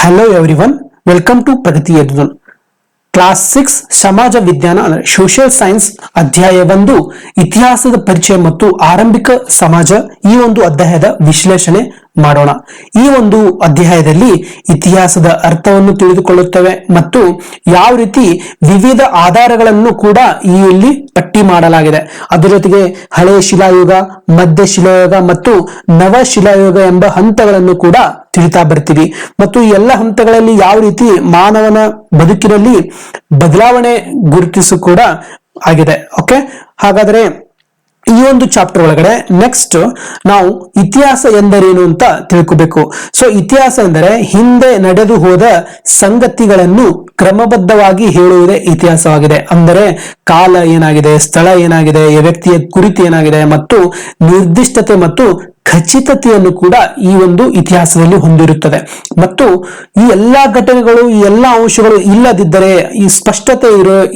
Hello everyone, welcome to ಪ್ರಗತಿ ಎದುರು. Class 6 ಸಮಾಜ ವಿಜ್ಞಾನ ಅಂದ್ರೆ ಸೋಷಿಯಲ್ ಸೈನ್ಸ್ ಅಧ್ಯಾಯ 1 ಇತಿಹಾಸದ ಪರಿಚಯ ಮತ್ತು ಆರಂಭಿಕ ಸಮಾಜ ಈ ಒಂದು ಅಧ್ಯಾಯದ ವಿಶ್ಲೇಷಣೆ ಮಾಡೋಣ. ಈ ಒಂದು ಅಧ್ಯಾಯದಲ್ಲಿ ಇತಿಹಾಸದ ಅರ್ಥವನ್ನು ತಿಳಿದುಕೊಳ್ಳುತ್ತೇವೆ ಮತ್ತು ಯಾವ ರೀತಿ ವಿವಿಧ ಆಧಾರಗಳನ್ನು ಕೂಡ ಇಲ್ಲಿ ಪಟ್ಟಿ ಮಾಡಲಾಗಿದೆ. ಅದರ ಜೊತೆಗೆ ಹಳೆಯ ಶಿಲಾಯುಗ, ಮಧ್ಯ ಶಿಲಾಯುಗ ಮತ್ತು ನವ ಶಿಲಾಯುಗ ಎಂಬ ಹಂತಗಳನ್ನು ಕೂಡ ತಿಳಿತಾ ಬರ್ತೀವಿ. ಮತ್ತು ಈ ಎಲ್ಲ ಹಂತಗಳಲ್ಲಿ ಯಾವ ರೀತಿ ಮಾನವನ ಬದುಕಿನಲ್ಲಿ ಬದಲಾವಣೆ ಗುರುತಿಸು ಕೂಡ ಆಗಿದೆ. ಓಕೆ, ಹಾಗಾದ್ರೆ ಈ ಒಂದು ಚಾಪ್ಟರ್ ಒಳಗಡೆ ನೆಕ್ಸ್ಟ್ ನಾವು ಇತಿಹಾಸ ಎಂದರೇನು ಅಂತ ತಿಳ್ಕೋಬೇಕು. ಸೊ ಇತಿಹಾಸ ಎಂದರೆ ಹಿಂದೆ ನಡೆದು ಹೋದ ಸಂಗತಿಗಳನ್ನು ಕ್ರಮಬದ್ಧವಾಗಿ ಹೇಳುವುದೇ ಇತಿಹಾಸವಾಗಿದೆ. ಅಂದರೆ ಕಾಲ ಏನಾಗಿದೆ, ಸ್ಥಳ ಏನಾಗಿದೆ, ವ್ಯಕ್ತಿಯ ಕುರಿತು ಏನಾಗಿದೆ ಮತ್ತು ನಿರ್ದಿಷ್ಟತೆ ಮತ್ತು ಖಚಿತತೆಯನ್ನು ಕೂಡ ಈ ಒಂದು ಇತಿಹಾಸದಲ್ಲಿ ಹೊಂದಿರುತ್ತದೆ. ಮತ್ತು ಈ ಎಲ್ಲಾ ಘಟನೆಗಳು, ಈ ಎಲ್ಲಾ ಅಂಶಗಳು ಇಲ್ಲದಿದ್ದರೆ, ಈ ಸ್ಪಷ್ಟತೆ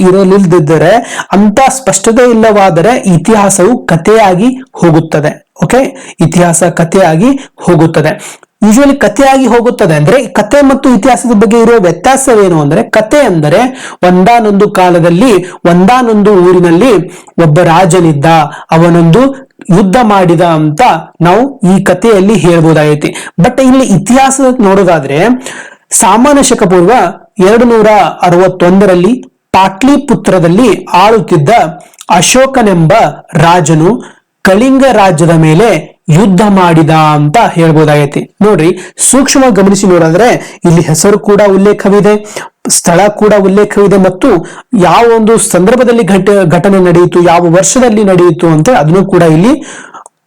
ಇರಲಿಲ್ಲದಿದ್ದರೆ, ಅಂತ ಸ್ಪಷ್ಟತೆ ಇಲ್ಲವಾದರೆ ಇತಿಹಾಸವು ಕಥೆಯಾಗಿ ಹೋಗುತ್ತದೆ. ಓಕೆ, ಇತಿಹಾಸ ಕಥೆಯಾಗಿ ಹೋಗುತ್ತದೆ. ಯೂಶುವಲಿ ಕಥೆಯಾಗಿ ಹೋಗುತ್ತದೆ ಅಂದ್ರೆ ಕಥೆ ಮತ್ತು ಇತಿಹಾಸದ ಬಗ್ಗೆ ಇರುವ ವ್ಯತ್ಯಾಸವೇನು ಅಂದ್ರೆ, ಕಥೆ ಅಂದರೆ ಒಂದಾನೊಂದು ಕಾಲದಲ್ಲಿ ಒಂದಾನೊಂದು ಊರಿನಲ್ಲಿ ಒಬ್ಬ ರಾಜನಿದ್ದ, ಅವನೊಂದು ಯುದ್ಧ ಮಾಡಿದ ಅಂತ ನಾವು ಈ ಕಥೆಯಲ್ಲಿ ಹೇಳ್ಬೋದಾಗೈತಿ. ಬಟ್ ಇಲ್ಲಿ ಇತಿಹಾಸ ನೋಡೋದಾದ್ರೆ ಸಾಮಾನ್ಯ ಶಕ ಪೂರ್ವ 261ರಲ್ಲಿ ಪಾಟ್ಲಿಪುತ್ರದಲ್ಲಿ ಆಳುತ್ತಿದ್ದ ಅಶೋಕನೆಂಬ ರಾಜನು ಕಳಿಂಗ ರಾಜ್ಯದ ಮೇಲೆ ಯುದ್ಧ ಮಾಡಿದ ಅಂತ ಹೇಳ್ಬೋದಾಗೈತಿ. ನೋಡ್ರಿ, ಸೂಕ್ಷ್ಮ ಗಮನಿಸಿ ನೋಡಿದ್ರೆ ಇಲ್ಲಿ ಹೆಸರು ಕೂಡ ಉಲ್ಲೇಖವಿದೆ, ಸ್ಥಳ ಕೂಡ ಉಲ್ಲೇಖವಿದೆ ಮತ್ತು ಯಾವ ಒಂದು ಸಂದರ್ಭದಲ್ಲಿ ಘಟನೆ ನಡೆಯಿತು, ಯಾವ ವರ್ಷದಲ್ಲಿ ನಡೆಯಿತು ಅಂತ ಅದನ್ನು ಕೂಡ ಇಲ್ಲಿ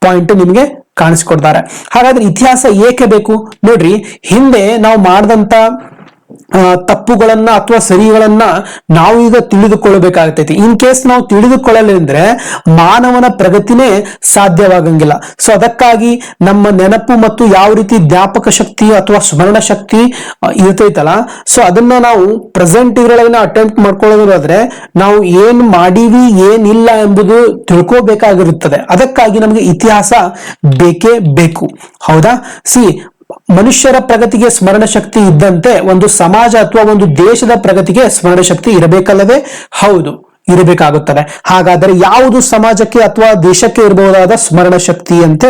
ಪಾಯಿಂಟ್ ನಿಮಗೆ ಕಾಣಿಸ್ಕೊಡ್ತಾರೆ. ಹಾಗಾದ್ರೆ ಇತಿಹಾಸ ಏಕೆ ಬೇಕು? ನೋಡ್ರಿ, ಹಿಂದೆ ನಾವು ಮಾಡಿದಂತ ತಪ್ಪುಗಳನ್ನ ಅಥವಾ ಸರಿಗಳನ್ನ ನಾವು ಈಗ ತಿಳಿದುಕೊಳ್ಳಬೇಕಾಗ್ತೈತಿ. ಇನ್ ಕೇಸ್ ನಾವು ತಿಳಿದುಕೊಳ್ಳಲೆಂದ್ರೆ ಮಾನವನ ಪ್ರಗತಿನೇ ಸಾಧ್ಯವಾಗಂಗಿಲ್ಲ. ಸೊ ಅದಕ್ಕಾಗಿ ನಮ್ಮ ನೆನಪು ಮತ್ತು ಯಾವ ರೀತಿ ಜ್ಞಾಪಕ ಶಕ್ತಿ ಅಥವಾ ಸ್ಮರಣ ಶಕ್ತಿ ಇರ್ತೈತಲ್ಲ, ಸೊ ಅದನ್ನ ನಾವು ಪ್ರೆಸೆಂಟ್ ಇದ್ರೊಳಗೆ ಅಟೆಂಪ್ಟ್ ಮಾಡ್ಕೊಳ್ಳೋದಾದ್ರೆ ನಾವು ಏನ್ ಮಾಡೀವಿ ಏನಿಲ್ಲ ಎಂಬುದು ತಿಳ್ಕೋಬೇಕಾಗಿರುತ್ತದೆ. ಅದಕ್ಕಾಗಿ ನಮಗೆ ಇತಿಹಾಸ ಬೇಕೇ ಬೇಕು. ಹೌದಾ? ಮನುಷ್ಯರ ಪ್ರಗತಿಗೆ ಸ್ಮರಣ ಶಕ್ತಿ ಇದ್ದಂತೆ ಒಂದು ಸಮಾಜ ಅಥವಾ ಒಂದು ದೇಶದ ಪ್ರಗತಿಗೆ ಸ್ಮರಣ ಶಕ್ತಿ ಇರಬೇಕಲ್ಲವೇ? ಹೌದು, ಇರಬೇಕಾಗುತ್ತದೆ. ಹಾಗಾದರೆ ಯಾವುದು ಸಮಾಜಕ್ಕೆ ಅಥವಾ ದೇಶಕ್ಕೆ ಇರಬಹುದಾದ ಸ್ಮರಣ ಶಕ್ತಿ ಅಂತ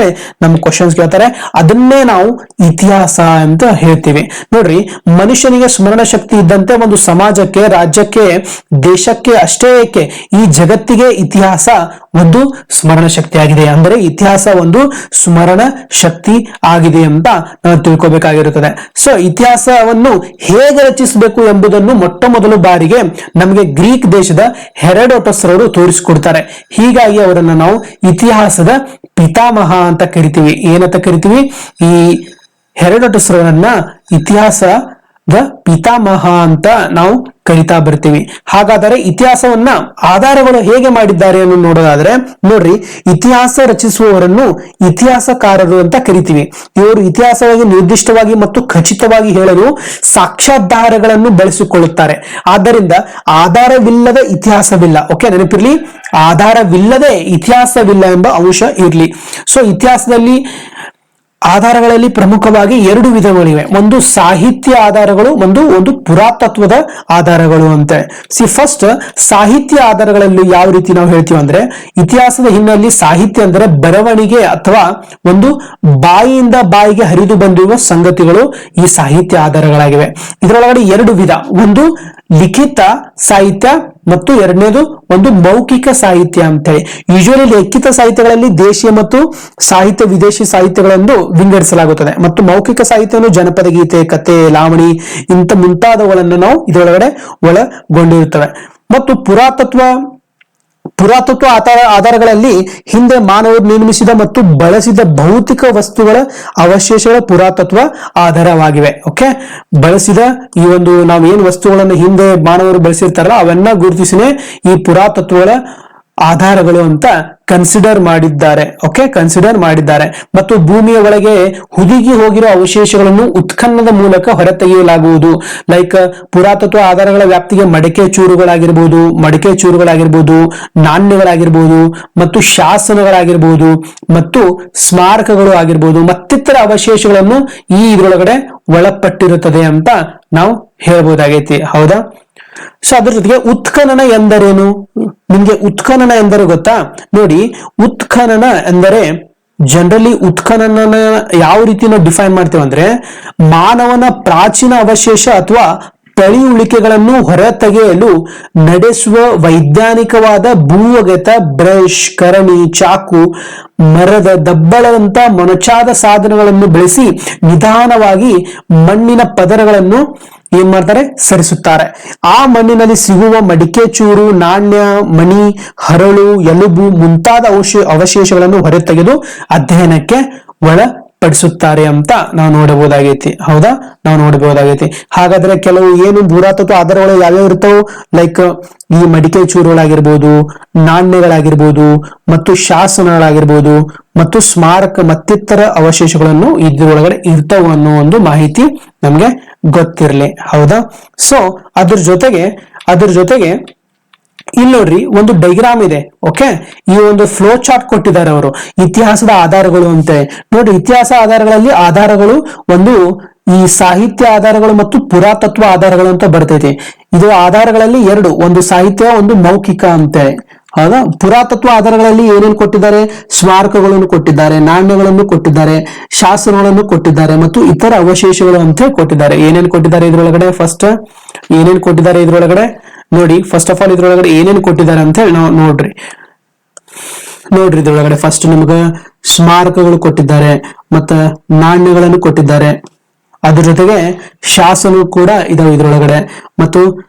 ನಮ್ ಕ್ವಶನ್ಸ್ ಕೇಳ್ತಾರೆ. ಅದನ್ನೇ ನಾವು ಇತಿಹಾಸ ಅಂತ ಹೇಳ್ತೀವಿ. ನೋಡ್ರಿ, ಮನುಷ್ಯನಿಗೆ ಸ್ಮರಣ ಶಕ್ತಿ ಇದ್ದಂತೆ ಒಂದು ಸಮಾಜಕ್ಕೆ, ರಾಜ್ಯಕ್ಕೆ, ದೇಶಕ್ಕೆ ಅಷ್ಟೇ ಏಕೆ ಈ ಜಗತ್ತಿಗೆ ಇತಿಹಾಸ ಒಂದು ಸ್ಮರಣ ಶಕ್ತಿ ಆಗಿದೆ. ಅಂದರೆ ಇತಿಹಾಸ ಒಂದು ಸ್ಮರಣ ಶಕ್ತಿ ಆಗಿದೆ ಅಂತ ನಾವು ತಿಳ್ಕೊಬೇಕಾಗಿರುತ್ತದೆ. ಸೊ ಇತಿಹಾಸವನ್ನು ಹೇಗೆ ರಚಿಸಬೇಕು ಎಂಬುದನ್ನು ಮೊಟ್ಟ ಮೊದಲು ಬಾರಿಗೆ ನಮಗೆ ಗ್ರೀಕ್ ದೇಶದ ಹೆರೋಡೋಟಸ್ ರವರು ತೋರಿಸಿಕೊಡ್ತಾರೆ. ಹೀಗಾಗಿ ಅವರನ್ನ ನಾವು ಇತಿಹಾಸದ ಪಿತಾಮಹ ಅಂತ ಕರಿತೀವಿ. ಏನಂತ ಕರಿತೀವಿ? ಈ ಹೆರೋಡೋಟಸ್ ರವರನ್ನ ಇತಿಹಾಸದ ಪಿತಾಮಹ ಅಂತ ನಾವು ಕರಿತಾ ಬರ್ತೀವಿ. ಹಾಗಾದರೆ ಇತಿಹಾಸವನ್ನ ಆಧಾರಗಳು ಹೇಗೆ ಮಾಡಿದ್ದಾರೆ ಅನ್ನೋ ನೋಡೋದಾದ್ರೆ, ನೋಡ್ರಿ, ಇತಿಹಾಸ ರಚಿಸುವವರನ್ನು ಇತಿಹಾಸಕಾರರು ಅಂತ ಕರಿತೀವಿ. ಇವರು ಇತಿಹಾಸವಾಗಿ ನಿರ್ದಿಷ್ಟವಾಗಿ ಮತ್ತು ಖಚಿತವಾಗಿ ಹೇಳಲು ಸಾಕ್ಷ್ಯಾಧಾರಗಳನ್ನು ಬಳಸಿಕೊಳ್ಳುತ್ತಾರೆ. ಆದ್ದರಿಂದ ಆಧಾರವಿಲ್ಲದ ಇತಿಹಾಸವಿಲ್ಲ. ಓಕೆ, ನೆನಪಿರ್ಲಿ, ಆಧಾರವಿಲ್ಲದೆ ಇತಿಹಾಸವಿಲ್ಲ ಎಂಬ ಅಂಶ ಇರ್ಲಿ. ಸೊ ಇತಿಹಾಸದಲ್ಲಿ ಆಧಾರಗಳಲ್ಲಿ ಪ್ರಮುಖವಾಗಿ 2 ವಿಧಗಳಿವೆ. ಒಂದು ಸಾಹಿತ್ಯ ಆಧಾರಗಳು, ಒಂದು ಪುರಾತತ್ವದ ಆಧಾರಗಳು ಅಂತ. ಫಸ್ಟ್ ಸಾಹಿತ್ಯ ಆಧಾರಗಳಲ್ಲಿ ಯಾವ ರೀತಿ ನಾವು ಹೇಳ್ತೀವಿ ಅಂದ್ರೆ, ಇತಿಹಾಸದ ಹಿನ್ನೆಲೆಯಲ್ಲಿ ಸಾಹಿತ್ಯ ಅಂದ್ರೆ ಬರವಣಿಗೆ ಅಥವಾ ಒಂದು ಬಾಯಿಯಿಂದ ಬಾಯಿಗೆ ಹರಿದು ಬಂದಿರುವ ಸಂಗತಿಗಳು ಈ ಸಾಹಿತ್ಯ ಆಧಾರಗಳಾಗಿವೆ. ಇದರೊಳಗಡೆ 2 ವಿಧ, ಒಂದು ಲಿಖಿತ ಸಾಹಿತ್ಯ ಮತ್ತು ಎರಡನೇದು ಒಂದು ಮೌಖಿಕ ಸಾಹಿತ್ಯ ಅಂತೇಳಿ. ಯೂಶುವಲಿ ಲಿಖಿತ ಸಾಹಿತ್ಯಗಳಲ್ಲಿ ದೇಶೀಯ ಮತ್ತು ಸಾಹಿತ್ಯ ವಿದೇಶಿ ಸಾಹಿತ್ಯಗಳನ್ನು ವಿಂಗಡಿಸಲಾಗುತ್ತದೆ ಮತ್ತು ಮೌಖಿಕ ಸಾಹಿತ್ಯವನ್ನು ಜನಪದ ಗೀತೆ, ಕತೆ, ಲಾವಣಿ ಇಂಥ ಮುಂತಾದವುಗಳನ್ನು ನಾವು ಇದರೊಳಗಡೆ ಒಳಗೊಂಡಿರುತ್ತವೆ. ಮತ್ತು ಪುರಾತತ್ವ ಆಧಾರಗಳಲ್ಲಿ ಹಿಂದೆ ಮಾನವರು ನಿರ್ಮಿಸಿದ ಮತ್ತು ಬಳಸಿದ ಭೌತಿಕ ವಸ್ತುಗಳ ಅವಶೇಷಗಳ ಪುರಾತತ್ವ ಆಧಾರವಾಗಿವೆ. ಓಕೆ, ಬಳಸಿದ ಈ ಒಂದು ನಾವು ಏನ್ ವಸ್ತುಗಳನ್ನು ಹಿಂದೆ ಮಾನವರು ಬಳಸಿರ್ತಾರಲ್ಲ ಅವನ್ನ ಗುರುತಿಸಿನೇ ಈ ಪುರಾತತ್ವಗಳ ಆಧಾರಗಳು ಅಂತ ಕನ್ಸಿಡರ್ ಮಾಡಿದ್ದಾರೆ. ಓಕೆ, ಕನ್ಸಿಡರ್ ಮಾಡಿದ್ದಾರೆ. ಮತ್ತು ಭೂಮಿಯ ಒಳಗೆ ಹುದುಗಿ ಹೋಗಿರೋ ಅವಶೇಷಗಳನ್ನು ಉತ್ಖನನದ ಮೂಲಕ ಹೊರತೆಗೆಯಲಾಗುವುದು. ಲೈಕ್ ಪುರಾತತ್ವ ಆಧಾರಗಳ ವ್ಯಾಪ್ತಿಗೆ ಮಡಿಕೆ ಚೂರುಗಳಾಗಿರ್ಬೋದು, ನಾಣ್ಯಗಳಾಗಿರ್ಬೋದು, ಮತ್ತು ಶಾಸನಗಳಾಗಿರ್ಬೋದು, ಮತ್ತು ಸ್ಮಾರಕಗಳು ಆಗಿರ್ಬೋದು, ಮತ್ತಿತರ ಅವಶೇಷಗಳನ್ನು ಈ ಇದ್ರೊಳಗಡೆ ಒಳಪಟ್ಟಿರುತ್ತದೆ ಅಂತ ನಾವು ಹೇಳ್ಬೋದಾಗೈತಿ. ಹೌದಾ? ಸೊ ಅದ್ರ ಜೊತೆಗೆ ಉತ್ಖನನ ಎಂದರೇನು? ನಿಮ್ಗೆ ಉತ್ಖನನ ಎಂದರೆ ಗೊತ್ತಾ? ನೋಡಿ, ಉತ್ಖನನ ಎಂದರೆ ಜನರಲಿ ಉತ್ಖನನ ಯಾವ ರೀತಿ ನಾವು ಡಿಫೈನ್ ಮಾಡ್ತೇವೆ ಅಂದ್ರೆ, ಮಾನವನ ಪ್ರಾಚೀನ ಅವಶೇಷ ಅಥವಾ ಪಳಿಯುಳಿಕೆಗಳನ್ನು ಹೊರತೆಗೆಯಲು ನಡೆಸುವ ವೈಜ್ಞಾನಿಕವಾದ ಭೂವಗೆತ, ಬ್ರಷ್, ಕರಣಿ, ಚಾಕು, ಮರದ ದಬ್ಬಳದಂತ ಮೊನಚಾದ ಸಾಧನಗಳನ್ನು ಬಳಸಿ ನಿಧಾನವಾಗಿ ಮಣ್ಣಿನ ಪದರಗಳನ್ನು ಏನ್ ಮಾಡ್ತಾರೆ? ಸರಿಸುತ್ತಾರೆ. ಆ ಮಣ್ಣಿನಲ್ಲಿ ಸಿಗುವ ಮಡಿಕೆ ಚೂರು, ನಾಣ್ಯ, ಮಣಿ, ಹರಳು, ಎಲುಬು ಮುಂತಾದ ಅವಶೇಷಗಳನ್ನು ಹೊರತೆಗೆದು ಅಧ್ಯಯನಕ್ಕೆ ಒಳಪಡಿಸುತ್ತಾರೆ ಅಂತ ನಾವು ನೋಡಬಹುದಾಗೈತಿ. ಹೌದಾ? ನಾವು ನೋಡಬಹುದಾಗೈತಿ. ಹಾಗಾದ್ರೆ ಕೆಲವು ಏನು ಪುರಾತತ್ವ ಆಧಾರಗಳು ಯಾವ್ಯಾವ ಇರ್ತಾವ? ಲೈಕ್ ಈ ಮಡಿಕೆ ಚೂರುಗಳಾಗಿರ್ಬೋದು, ನಾಣ್ಯಗಳಾಗಿರ್ಬೋದು, ಮತ್ತು ಶಾಸನಗಳಾಗಿರ್ಬೋದು, ಮತ್ತು ಸ್ಮಾರಕ ಮತ್ತಿತರ ಅವಶೇಷಗಳನ್ನು ಇದ್ರೊಳಗಡೆ ಇರ್ತಾವ ಅನ್ನೋ ಒಂದು ಮಾಹಿತಿ ನಮ್ಗೆ ಗೊತ್ತಿರ್ಲಿ. ಹೌದಾ? ಸೊ ಅದ್ರ ಜೊತೆಗೆ ಇಲ್ಲಿ ನೋಡ್ರಿ, ಒಂದು ಡೈಗ್ರಾಮ್ ಇದೆ. ಓಕೆ, ಈ ಒಂದು ಫ್ಲೋ ಚಾರ್ಟ್ ಕೊಟ್ಟಿದ್ದಾರೆ ಅವರು, ಇತಿಹಾಸದ ಆಧಾರಗಳು ಅಂತ. ನೋಡ್ರಿ, ಇತಿಹಾಸ ಆಧಾರಗಳು ಒಂದು ಈ ಸಾಹಿತ್ಯ ಆಧಾರಗಳು ಮತ್ತು ಪುರಾತತ್ವ ಆಧಾರಗಳು ಅಂತ ಬರ್ತೈತಿ. ಇದು ಆಧಾರಗಳಲ್ಲಿ ಎರಡು, ಒಂದು ಸಾಹಿತ್ಯ, ಒಂದು ಮೌಖಿಕ ಅಂತೇಳಿ. ಹೌದಾ? ಪುರಾತತ್ವ ಆಧಾರಗಳಲ್ಲಿ ಏನೇನು ಕೊಟ್ಟಿದ್ದಾರೆ? ಸ್ಮಾರಕಗಳನ್ನು ಕೊಟ್ಟಿದ್ದಾರೆ, ನಾಣ್ಯಗಳನ್ನು ಕೊಟ್ಟಿದ್ದಾರೆ, ಶಾಸನಗಳನ್ನು ಕೊಟ್ಟಿದ್ದಾರೆ, ಮತ್ತು ಇತರ ಅವಶೇಷಗಳು ಅಂತ ಕೊಟ್ಟಿದ್ದಾರೆ. ಏನೇನು ಕೊಟ್ಟಿದ್ದಾರೆ ಇದ್ರೊಳಗಡೆ? ಏನೇನು ಕೊಟ್ಟಿದ್ದಾರೆ ಇದ್ರೊಳಗಡೆ ನೋಡಿ. ಫಸ್ಟ್ ಆಫ್ ಆಲ್ ಇದ್ರೊಳಗಡೆ ಏನೇನು ಕೊಟ್ಟಿದ್ದಾರೆ ಅಂತ ಹೇಳಿ ನಾವು ನೋಡ್ರಿ ಇದ್ರೊಳಗಡೆ ಫಸ್ಟ್ ನಿಮ್ಗ ಸ್ಮಾರಕಗಳು ಕೊಟ್ಟಿದ್ದಾರೆ, ಮತ್ತ ನಾಣ್ಯಗಳನ್ನು ಕೊಟ್ಟಿದ್ದಾರೆ. ಅದ್ರ ಜೊತೆಗೆ ಶಾಸನ ಕೂಡ ಇದಾವೆ ಇದ್ರೊಳಗಡೆ, ಮತ್ತು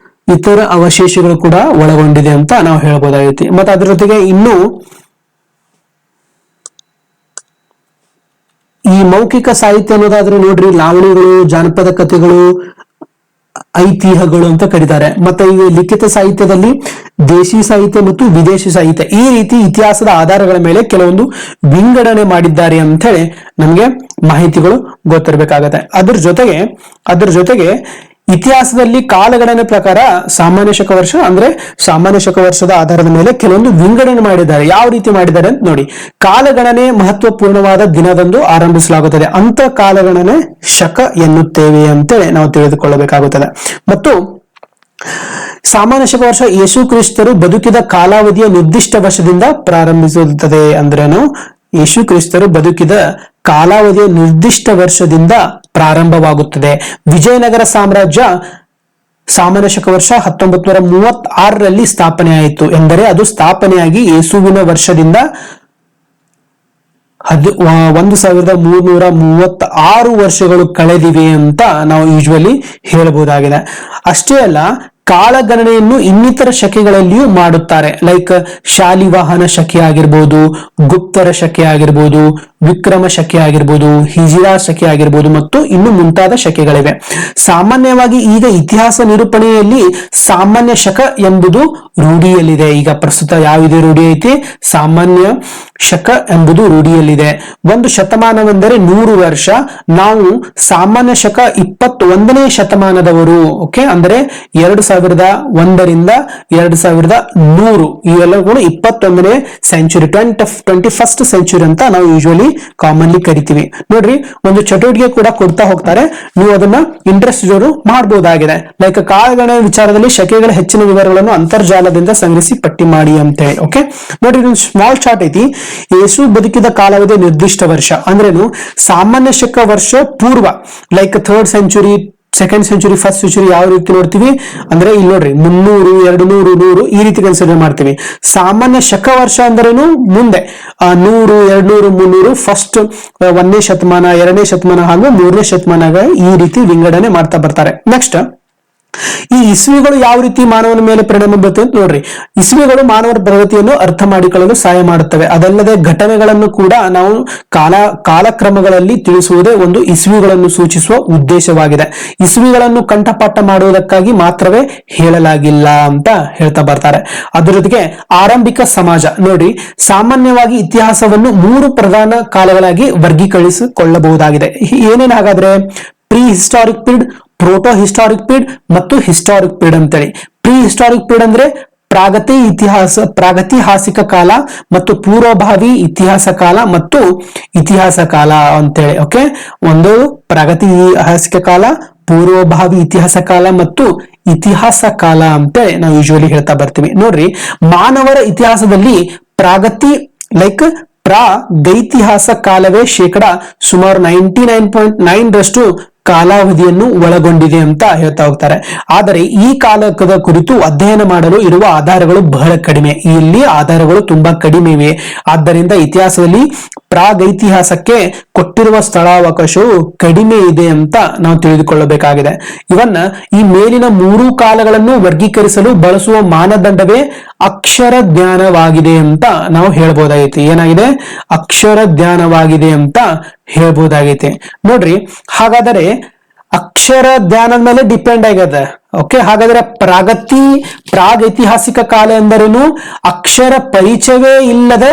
ಇತರ ಅವಶೇಷಗಳು ಕೂಡ ಒಳಗೊಂಡಿದೆ ಅಂತ ನಾವು ಹೇಳ್ಬೋದಾಗೈತಿ. ಮತ್ತೆ ಅದ್ರ ಜೊತೆಗೆ ಇನ್ನು ಈ ಮೌಖಿಕ ಸಾಹಿತ್ಯ ಅನ್ನೋದಾದ್ರೆ ನೋಡ್ರಿ, ಲಾವಣಿಗಳು, ಜಾನಪದ ಕಥೆಗಳು, ಐತಿಹ್ಯಗಳು ಅಂತ ಕರೀತಾರೆ. ಮತ್ತೆ ಈ ಲಿಖಿತ ಸಾಹಿತ್ಯದಲ್ಲಿ ದೇಶಿ ಸಾಹಿತ್ಯ ಮತ್ತು ವಿದೇಶಿ ಸಾಹಿತ್ಯ, ಈ ರೀತಿ ಇತಿಹಾಸದ ಆಧಾರಗಳ ಮೇಲೆ ಕೆಲವೊಂದು ವಿಂಗಡಣೆ ಮಾಡಿದ್ದಾರೆ ಅಂತ ಹೇಳಿ ನಮ್ಗೆ ಮಾಹಿತಿಗಳು ಗೊತ್ತಿರಬೇಕಾಗತ್ತೆ. ಅದ್ರ ಜೊತೆಗೆ ಇತಿಹಾಸದಲ್ಲಿ ಕಾಲಗಣನೆ ಪ್ರಕಾರ ಸಾಮಾನ್ಯ ಶಕ ವರ್ಷ ಅಂದ್ರೆ ಸಾಮಾನ್ಯ ಶಕ ವರ್ಷದ ಆಧಾರದ ಮೇಲೆ ಕೆಲವೊಂದು ವಿಂಗಡಣೆ ಮಾಡಿದ್ದಾರೆ. ಯಾವ ರೀತಿ ಮಾಡಿದ್ದಾರೆ ಅಂತ ನೋಡಿ. ಕಾಲಗಣನೆ ಮಹತ್ವಪೂರ್ಣವಾದ ದಿನದಂದು ಆರಂಭಿಸಲಾಗುತ್ತದೆ, ಅಂತ ಕಾಲಗಣನೆ ಶಕ ಎನ್ನುತ್ತೇವೆ ಅಂತೇಳಿ ನಾವು ತಿಳಿದುಕೊಳ್ಳಬೇಕಾಗುತ್ತದೆ. ಮತ್ತು ಸಾಮಾನ್ಯ ಶಕ ವರ್ಷ ಯೇಸು ಕ್ರಿಸ್ತರು ಬದುಕಿದ ಕಾಲಾವಧಿಯ ನಿರ್ದಿಷ್ಟ ವರ್ಷದಿಂದ ಪ್ರಾರಂಭಿಸುತ್ತದೆ. ಅಂದ್ರೇನು? ಯೇಸು ಕ್ರಿಸ್ತರು ಬದುಕಿದ ಕಾಲಾವಧಿಯ ನಿರ್ದಿಷ್ಟ ವರ್ಷದಿಂದ ಪ್ರಾರಂಭವಾಗುತ್ತದೆ. ವಿಜಯನಗರ ಸಾಮ್ರಾಜ್ಯ ಸಾಮಾನ್ಯ ಶಕ ವರ್ಷ 1936ರಲ್ಲಿ ಸ್ಥಾಪನೆ ಆಯಿತು ಎಂದರೆ ಅದು ಸ್ಥಾಪನೆಯಾಗಿ ಯೇಸುವಿನ ವರ್ಷದಿಂದ 1336 ವರ್ಷಗಳು ಕಳೆದಿವೆ ಅಂತ ನಾವು ಯೂಶುವಲಿ ಹೇಳಬಹುದಾಗಿದೆ. ಅಷ್ಟೇ ಅಲ್ಲ, ಕಾಲಗಣನೆಯನ್ನು ಇನ್ನಿತರ ಶಕೆಗಳಲ್ಲಿಯೂ ಮಾಡುತ್ತಾರೆ. ಲೈಕ್ ಶಾಲಿವಾಹನ ಶಕೆ ಆಗಿರ್ಬೋದು, ಗುಪ್ತರ ಶಕೆ ಆಗಿರ್ಬೋದು, ವಿಕ್ರಮ ಶಕೆ ಆಗಿರ್ಬೋದು, ಹಿಜಿರಾ ಶಕೆ ಆಗಿರ್ಬೋದು, ಮತ್ತು ಇನ್ನು ಮುಂತಾದ ಶಕೆಗಳಿವೆ. ಸಾಮಾನ್ಯವಾಗಿ ಈಗ ಇತಿಹಾಸ ನಿರೂಪಣೆಯಲ್ಲಿ ಸಾಮಾನ್ಯ ಶಕ ಎಂಬುದು ರೂಢಿಯಲ್ಲಿದೆ. ಈಗ ಪ್ರಸ್ತುತ ಯಾವಿದೆ ರೂಢಿ ಐತಿ? ಸಾಮಾನ್ಯ ಶಕ ಎಂಬುದು ರೂಢಿಯಲ್ಲಿದೆ. ಒಂದು ಶತಮಾನವೆಂದರೆ 100 ವರ್ಷ. ನಾವು ಸಾಮಾನ್ಯ ಶಕ 21ನೇ ಶತಮಾನದವರು. ಓಕೆ, ಅಂದ್ರೆ 2001ರಿಂದ 2100 ಇವೆಲ್ಲ ಕೂಡ 21ನೇ ಸೆಂಚುರಿ, 21st ಸೆಂಚುರಿ ಅಂತ ನಾವು ಯೂಶುವಲಿ ಕಾಮನ್ಲಿ ಕರಿತೀವಿ. ನೋಡ್ರಿ, ಒಂದು ಚಟುವಟಿಕೆ ಕೂಡ ಕೊಡ್ತಾ ಹೋಗ್ತಾರೆ, ನೀವು ಅದನ್ನ ಇಂಟ್ರೆಸ್ಟ್ ಜೋರು ಮಾಡಬಹುದಾಗಿದೆ. ಲೈಕ್ ಕಾಲಗಣನೆ ವಿಚಾರದಲ್ಲಿ ಶಕೆಗಳ ಹೆಚ್ಚಿನ ವಿವರಗಳನ್ನು ಅಂತರ್ಜಾಲದಿಂದ ಸಂಗ್ರಹಿಸಿ ಪಟ್ಟಿ ಮಾಡಿ ಅಂತ ಹೇಳಿ. ಓಕೆ, ನೋಡ್ರಿ, ಒಂದು ಸ್ಮಾಲ್ ಚಾರ್ಟ್ ಐತಿ. ಯೇಸು ಬದುಕಿದ ಕಾಲಾವಧಿ ನಿರ್ದಿಷ್ಟ ವರ್ಷ ಅಂದ್ರೇನು? ಸಾಮಾನ್ಯ ಶಕ ವರ್ಷ ಪೂರ್ವ, like 3rd century, 2nd century, 1st century ಯಾವ ರೀತಿ ನೋಡ್ತೀವಿ ಅಂದ್ರೆ ಇಲ್ಲಿ ನೋಡ್ರಿ 300, 200, 100 ಈ ರೀತಿ ಕನ್ಸಿಡರ್ ಮಾಡ್ತೀವಿ. ಸಾಮಾನ್ಯ ಶಕ ವರ್ಷ ಅಂದ್ರೇನು? ಮುಂದೆ 100, 200, 300 ಫಸ್ಟ್ 1ನೇ ಶತಮಾನ, 2ನೇ ಶತಮಾನ ಹಾಗೂ 3ನೇ ಶತಮಾನ ಈ ರೀತಿ ವಿಂಗಡಣೆ ಮಾಡ್ತಾ ಬರ್ತಾರೆ. ನೆಕ್ಸ್ಟ್ ಈ ಇಸ್ವಿಗಳು ಯಾವ ರೀತಿ ಮಾನವನ ಮೇಲೆ ಪರಿಣಾಮ ಬೀರುತ್ತೆ ಅಂತ ನೋಡ್ರಿ. ಇಸ್ವಿಗಳು ಮಾನವರ ಪ್ರಗತಿಯನ್ನು ಅರ್ಥ ಮಾಡಿಕೊಳ್ಳಲು ಸಹಾಯ ಮಾಡುತ್ತವೆ. ಅದಲ್ಲದೆ ಘಟನೆಗಳನ್ನು ಕೂಡ ನಾವು ಕಾಲಕ್ರಮಗಳಲ್ಲಿ ತಿಳಿಸುವುದೇ ಒಂದು ಇಸ್ವಿಗಳನ್ನು ಸೂಚಿಸುವ ಉದ್ದೇಶವಾಗಿದೆ. ಇಸ್ವಿಗಳನ್ನು ಕಂಠಪಾಠ ಮಾಡುವುದಕ್ಕಾಗಿ ಮಾತ್ರವೇ ಹೇಳಲಾಗಿಲ್ಲ ಅಂತ ಹೇಳ್ತಾ ಬರ್ತಾರೆ. ಅದರ ಜೊತೆಗೆ ಆರಂಭಿಕ ಸಮಾಜ ನೋಡಿ, ಸಾಮಾನ್ಯವಾಗಿ ಇತಿಹಾಸವನ್ನು 3 ಪ್ರಧಾನ ಕಾಲಗಳಾಗಿ ವರ್ಗೀಕರಿಸಿಕೊಳ್ಳಬಹುದಾಗಿದೆ. ಏನೇನು ಹಾಗಾದ್ರೆ? Prehistoric period, protohistoric period ಮತ್ತು ಹಿಸ್ಟಾರಿಕ್ ಪೀರಿಯಡ್ ಅಂತೇಳಿ. ಪ್ರೀ ಹಿಸ್ಟಾರಿಕ್ ಪೀರಿಯಡ್ ಅಂದ್ರೆ ಪ್ರಾಗತಿಹಾಸಿಕ ಕಾಲ ಮತ್ತು ಪೂರ್ವಭಾವಿ ಇತಿಹಾಸ ಕಾಲ ಮತ್ತು ಇತಿಹಾಸ ಕಾಲ ಅಂತೇಳಿ. ಓಕೆ, ಒಂದು ಪ್ರಾಗತಿಹಾಸಿಕ ಕಾಲ, ಪೂರ್ವಭಾವಿ ಇತಿಹಾಸ ಕಾಲ ಮತ್ತು ಇತಿಹಾಸ ಕಾಲ ಅಂತೇಳಿ ನಾವು ಯೂಶುವಲಿ ಹೇಳ್ತಾ ಬರ್ತೀವಿ. ನೋಡ್ರಿ, ಮಾನವರ ಇತಿಹಾಸದಲ್ಲಿ ಪ್ರಾಗೈತಿಹಾಸ ಕಾಲವೇ ಸುಮಾರು 99.9% ಕಾಲಾವಧಿಯನ್ನು ಒಳಗೊಂಡಿದೆ ಅಂತ ಹೇಳ್ತಾ ಹೋಗ್ತಾರೆ. ಆದರೆ ಈ ಕಾಲದ ಕುರಿತು ಅಧ್ಯಯನ ಮಾಡಲು ಇರುವ ಆಧಾರಗಳು ಬಹಳ ಕಡಿಮೆ. ಇಲ್ಲಿ ಆಧಾರಗಳು ತುಂಬಾ ಕಡಿಮೆ ಇವೆ. ಆದ್ದರಿಂದ ಇತಿಹಾಸದಲ್ಲಿ ಪ್ರಾಗೈತಿಹಾಸಕ್ಕೆ ಕೊಟ್ಟಿರುವ ಸ್ಥಳಾವಕಾಶವು ಕಡಿಮೆ ಇದೆ ಅಂತ ನಾವು ತಿಳಿದುಕೊಳ್ಳಬೇಕಾಗಿದೆ. ಇವನ್ನ ಈ ಮೇಲಿನ 3 ಕಾಲಗಳನ್ನು ವರ್ಗೀಕರಿಸಲು ಬಳಸುವ ಮಾನದಂಡವೇ ಅಕ್ಷರ ಜ್ಞಾನವಾಗಿದೆ ಅಂತ ನಾವು ಹೇಳ್ಬೋದಾಗೈತಿ. ಏನಾಗಿದೆ? ಅಕ್ಷರ ಜ್ಞಾನವಾಗಿದೆ ಅಂತ ಹೇಳ್ಬೋದಾಗೈತಿ. ನೋಡ್ರಿ, ಹಾಗಾದರೆ ಅಕ್ಷರ ಜ್ಞಾನದ ಮೇಲೆ ಡಿಪೆಂಡ್ ಆಗ್ಯದ. ಓಕೆ, ಹಾಗಾದ್ರೆ ಪ್ರಾಗೈತಿಹಾಸಿಕ ಕಾಲ ಎಂದರೇನು? ಅಕ್ಷರ ಪರಿಚಯವೇ ಇಲ್ಲದ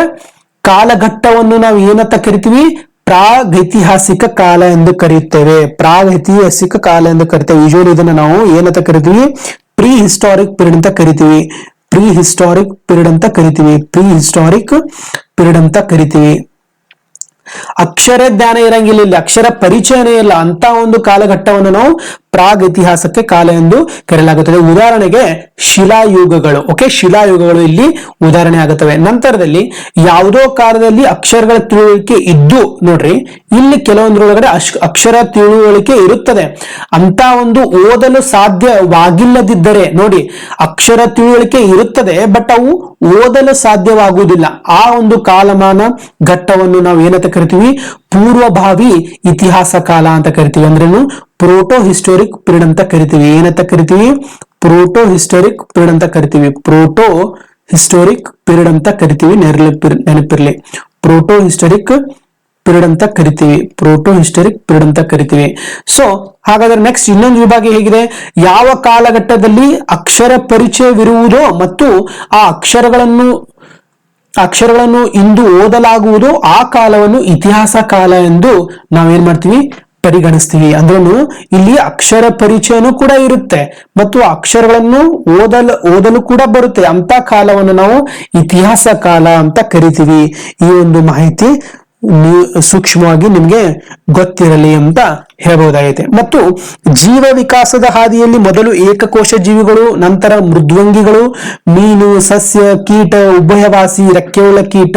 ಕಾಲಘಟ್ಟವನ್ನು ನಾವು ಏನಂತ ಕರಿತೀವಿ? ಪ್ರಾಗೈತಿಹಾಸಿಕ ಕಾಲ ಎಂದು ಕರೆಯುತ್ತೇವೆ. ಪ್ರಾಗೈತಿಹಾಸಿಕ ಕಾಲ ಎಂದು ಕರಿತೇವೆ. ಯೂಶುವಲಿ ಇದನ್ನ ನಾವು ಏನಂತ ಕರಿತೀವಿ? ಪ್ರೀ ಹಿಸ್ಟಾರಿಕ್ ಪೀರಿಯಡ್ ಅಂತ ಕರಿತೀವಿ. ಪ್ರೀ ಹಿಸ್ಟಾರಿಕ್ ಪೀರಿಯಡ್ ಅಂತ ಕರಿತೀವಿ. ಪ್ರೀ ಹಿಸ್ಟಾರಿಕ್ ಪೀರಿಯಡ್ ಅಂತ ಕರಿತೀವಿ. ಅಕ್ಷರ ಜ್ಞಾನ ಇರಂಗಿಲ್ಲ, ಇಲ್ಲಿ ಅಕ್ಷರ ಪರಿಚಯನೇ ಇಲ್ಲ ಅಂತ ಒಂದು ಕಾಲಘಟ್ಟವನ್ನು ನಾವು ಪ್ರಾಗೈತಿಹಾಸಕ್ಕೆ ಕಾಲ ಎಂದು ಕರೆಯಲಾಗುತ್ತದೆ. ಉದಾಹರಣೆಗೆ ಶಿಲಾಯುಗಗಳು. ಓಕೆ, ಶಿಲಾಯುಗಗಳು ಇಲ್ಲಿ ಉದಾಹರಣೆ ಆಗುತ್ತವೆ. ನಂತರದಲ್ಲಿ ಯಾವುದೋ ಕಾಲದಲ್ಲಿ ಅಕ್ಷರಗಳ ತಿಳುವಳಿಕೆ ಇದ್ದು, ನೋಡ್ರಿ ಇಲ್ಲಿ ಕೆಲವೊಂದರೊಳಗಡೆ ಅಕ್ಷರ ತಿಳುವಳಿಕೆ ಇರುತ್ತದೆ. ಅಂತ ಒಂದು ಓದಲು ಸಾಧ್ಯವಾಗಿಲ್ಲದಿದ್ದರೆ, ನೋಡಿ ಅಕ್ಷರ ತಿಳುವಳಿಕೆ ಇರುತ್ತದೆ ಬಟ್ ಅವು ಓದಲು ಸಾಧ್ಯವಾಗುವುದಿಲ್ಲ. ಆ ಒಂದು ಕಾಲಮಾನ ಘಟ್ಟವನ್ನು ನಾವು ಏನಂತ ಕರಿತೀವಿ? ಪೂರ್ವಭಾವಿ ಇತಿಹಾಸ ಕಾಲ ಅಂತ ಕರಿತೀವಿ. ಅಂದ್ರೇನು? ಪ್ರೋಟೋ ಹಿಸ್ಟೋರಿಕ್ ಪೀರಿಯಡ್ ಅಂತ ಕರಿತೀವಿ. ಏನಂತ ಕರಿತೀವಿ? ಪ್ರೋಟೋ ಹಿಸ್ಟೋರಿಕ್ ಪೀರಿಯಡ್ ಅಂತ ಕರಿತೀವಿ. ಪ್ರೋಟೋ ಹಿಸ್ಟೋರಿಕ್ ಪೀರಿಯಡ್ ಅಂತ ಕರಿತೀವಿ. ನೆನಪಿರ್ಲಿ, ಪ್ರೋಟೋ ಹಿಸ್ಟೋರಿಕ್ ಪೀರಿಯಡ್ ಅಂತ ಕರಿತೀವಿ. ಪ್ರೋಟೋ ಹಿಸ್ಟೋರಿಕ್ ಪೀರಿಯಡ್ ಅಂತ ಕರಿತೀವಿ. ಸೊ ಹಾಗಾದ್ರೆ ನೆಕ್ಸ್ಟ್ ಇನ್ನೊಂದು ವಿಭಾಗ ಹೇಗಿದೆ? ಯಾವ ಕಾಲಘಟ್ಟದಲ್ಲಿ ಅಕ್ಷರ ಪರಿಚಯವಿರುವುದೋ ಮತ್ತು ಆ ಅಕ್ಷರಗಳನ್ನು ಇಂದು ಓದಲಾಗುವುದು, ಆ ಕಾಲವನ್ನು ಇತಿಹಾಸ ಕಾಲ ಎಂದು ನಾವೇನ್ ಮಾಡ್ತೀವಿ? ಪರಿಗಣಿಸ್ತೀವಿ. ಅಂದ್ರೂ ಇಲ್ಲಿ ಅಕ್ಷರ ಪರಿಚಯನೂ ಕೂಡ ಇರುತ್ತೆ ಮತ್ತು ಅಕ್ಷರಗಳನ್ನು ಓದಲು ಕೂಡ ಬರುತ್ತೆ. ಅಂತ ಕಾಲವನ್ನು ನಾವು ಇತಿಹಾಸ ಕಾಲ ಅಂತ ಕರಿತೀವಿ. ಈ ಒಂದು ಮಾಹಿತಿ ಸೂಕ್ಷ್ಮವಾಗಿ ನಿಮ್ಗೆ ಗೊತ್ತಿರಲಿ ಅಂತ ಹೇಳಬಹುದಾಗಿದೆ. ಮತ್ತು ಜೀವ ವಿಕಾಸದ ಹಾದಿಯಲ್ಲಿ ಮೊದಲು ಏಕಕೋಶ ಜೀವಿಗಳು, ನಂತರ ಮೃದ್ವಂಗಿಗಳು, ಮೀನು, ಸಸ್ಯ, ಕೀಟ, ಉಭಯವಾಸಿ, ರೆಕ್ಕೆಯುಳ್ಳ ಕೀಟ,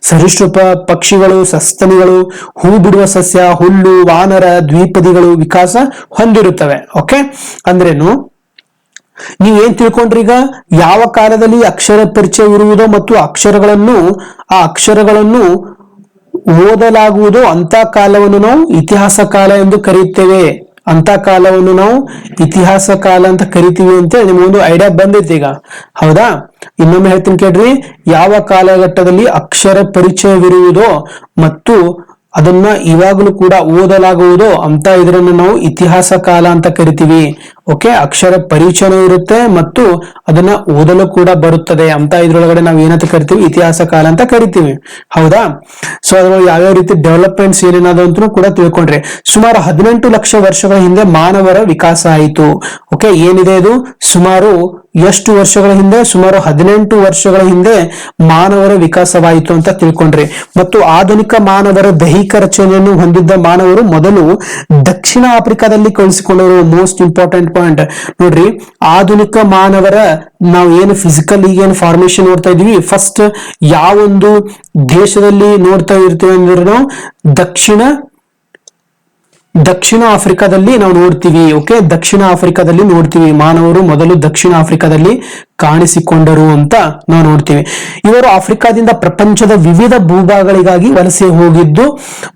ಸರೀಸೃಪ, ಪಕ್ಷಿಗಳು, ಸಸ್ತನಿಗಳು, ಹೂ ಬಿಡುವ ಸಸ್ಯ, ಹುಲ್ಲು, ವಾನರ, ದ್ವಿಪದಿಗಳು ವಿಕಾಸ ಹೊಂದಿರುತ್ತವೆ. ಓಕೆ, ಅಂದ್ರೇನು? ನೀವೇನ್ ತಿಳ್ಕೊಂಡ್ರಿ? ಈಗ ಯಾವ ಕಾಲದಲ್ಲಿ ಅಕ್ಷರ ಪರಿಚಯವಿರುವುದೋ ಮತ್ತು ಆ ಅಕ್ಷರಗಳನ್ನು ಓದಲಾಗುವುದು, ಅಂತ ಕಾಲವನ್ನು ನಾವು ಇತಿಹಾಸ ಕಾಲ ಎಂದು ಕರೆಯುತ್ತೇವೆ. ಅಂತ ಕಾಲವನ್ನು ನಾವು ಇತಿಹಾಸ ಕಾಲ ಅಂತ ಕರಿತೀವಿ ಅಂತ ನಿಮಗೊಂದು ಐಡಿಯಾ ಬಂದಿತ್ತು ಈಗ, ಹೌದಾ? ಇನ್ನೊಮ್ಮೆ ಹೇಳ್ತೀನಿ ಕೇಳ್ರಿ. ಯಾವ ಕಾಲಘಟ್ಟದಲ್ಲಿ ಅಕ್ಷರ ಪರಿಚಯವಿರುವುದೋ ಮತ್ತು ಅದನ್ನ ಇವಾಗಲೂ ಕೂಡ ಓದಲಾಗುವುದು ಅಂತ ಇದರನ್ನು ನಾವು ಇತಿಹಾಸ ಕಾಲ ಅಂತ ಕರಿತೀವಿ. ಓಕೆ, ಅಕ್ಷರ ಪರಿಚಯ ಇರುತ್ತೆ ಮತ್ತು ಅದನ್ನ ಓದಲು ಕೂಡ ಬರುತ್ತದೆ ಅಂತ ಇದ್ರೊಳಗಡೆ ನಾವು ಏನಂತ ಕರಿತೀವಿ? ಇತಿಹಾಸ ಕಾಲ ಅಂತ ಕರಿತೀವಿ, ಹೌದಾ? ಸೊ ಅದ್ರೊಳಗೆ ಯಾವ್ಯಾವ ರೀತಿ ಡೆವಲಪ್ಮೆಂಟ್ಸ್ ಏನೇನಾದಂತೂ ಕೂಡ ತಿಳ್ಕೊಂಡ್ರೆ. ಸುಮಾರು 18 ಲಕ್ಷ ವರ್ಷಗಳ ಹಿಂದೆ ಮಾನವರ ವಿಕಾಸ ಆಯಿತು. ಓಕೆ, ಏನಿದೆ ಇದು? ಸುಮಾರು ಎಷ್ಟು ವರ್ಷಗಳ ಹಿಂದೆ? ಸುಮಾರು 18 ವರ್ಷಗಳ ಹಿಂದೆ ಮಾನವರ ವಿಕಾಸವಾಯಿತು ಅಂತ ತಿಳ್ಕೊಂಡ್ರಿ. ಮತ್ತು ಆಧುನಿಕ ಮಾನವರ ದೈಹಿಕ ರಚನೆಯನ್ನು ಹೊಂದಿದ್ದ ಮಾನವರು ಮೊದಲು ದಕ್ಷಿಣ ಆಫ್ರಿಕಾದಲ್ಲಿ ಕಳಿಸಿಕೊಂಡವರು. ಮೋಸ್ಟ್ ಇಂಪಾರ್ಟೆಂಟ್ ಪಾಯಿಂಟ್ ನೋಡ್ರಿ. ಆಧುನಿಕ ಮಾನವರ ನಾವು ಏನು ಫಿಸಿಕಲ್ ಈಗೇನು ಫಾರ್ಮೇಶನ್ ನೋಡ್ತಾ ಇದೀವಿ, ಫಸ್ಟ್ ಯಾವೊಂದು ದೇಶದಲ್ಲಿ ನೋಡ್ತಾ ಇರ್ತೀವಿ ಅಂದ್ರೆ ನಾವು ದಕ್ಷಿಣ ಆಫ್ರಿಕಾದಲ್ಲಿ ನಾವು ನೋಡ್ತೀವಿ. ಓಕೆ, ದಕ್ಷಿಣ ಆಫ್ರಿಕಾದಲ್ಲಿ ನೋಡ್ತೀವಿ. ಮಾನವರು ಮೊದಲು ದಕ್ಷಿಣ ಆಫ್ರಿಕಾದಲ್ಲಿ ಕಾಣಿಸಿಕೊಂಡರು ಅಂತ ನಾವು ನೋಡ್ತೀವಿ. ಇವರು ಆಫ್ರಿಕಾದಿಂದ ಪ್ರಪಂಚದ ವಿವಿಧ ಭೂಭಾಗಗಳಿಗಾಗಿ ವಲಸೆ ಹೋಗಿದ್ದು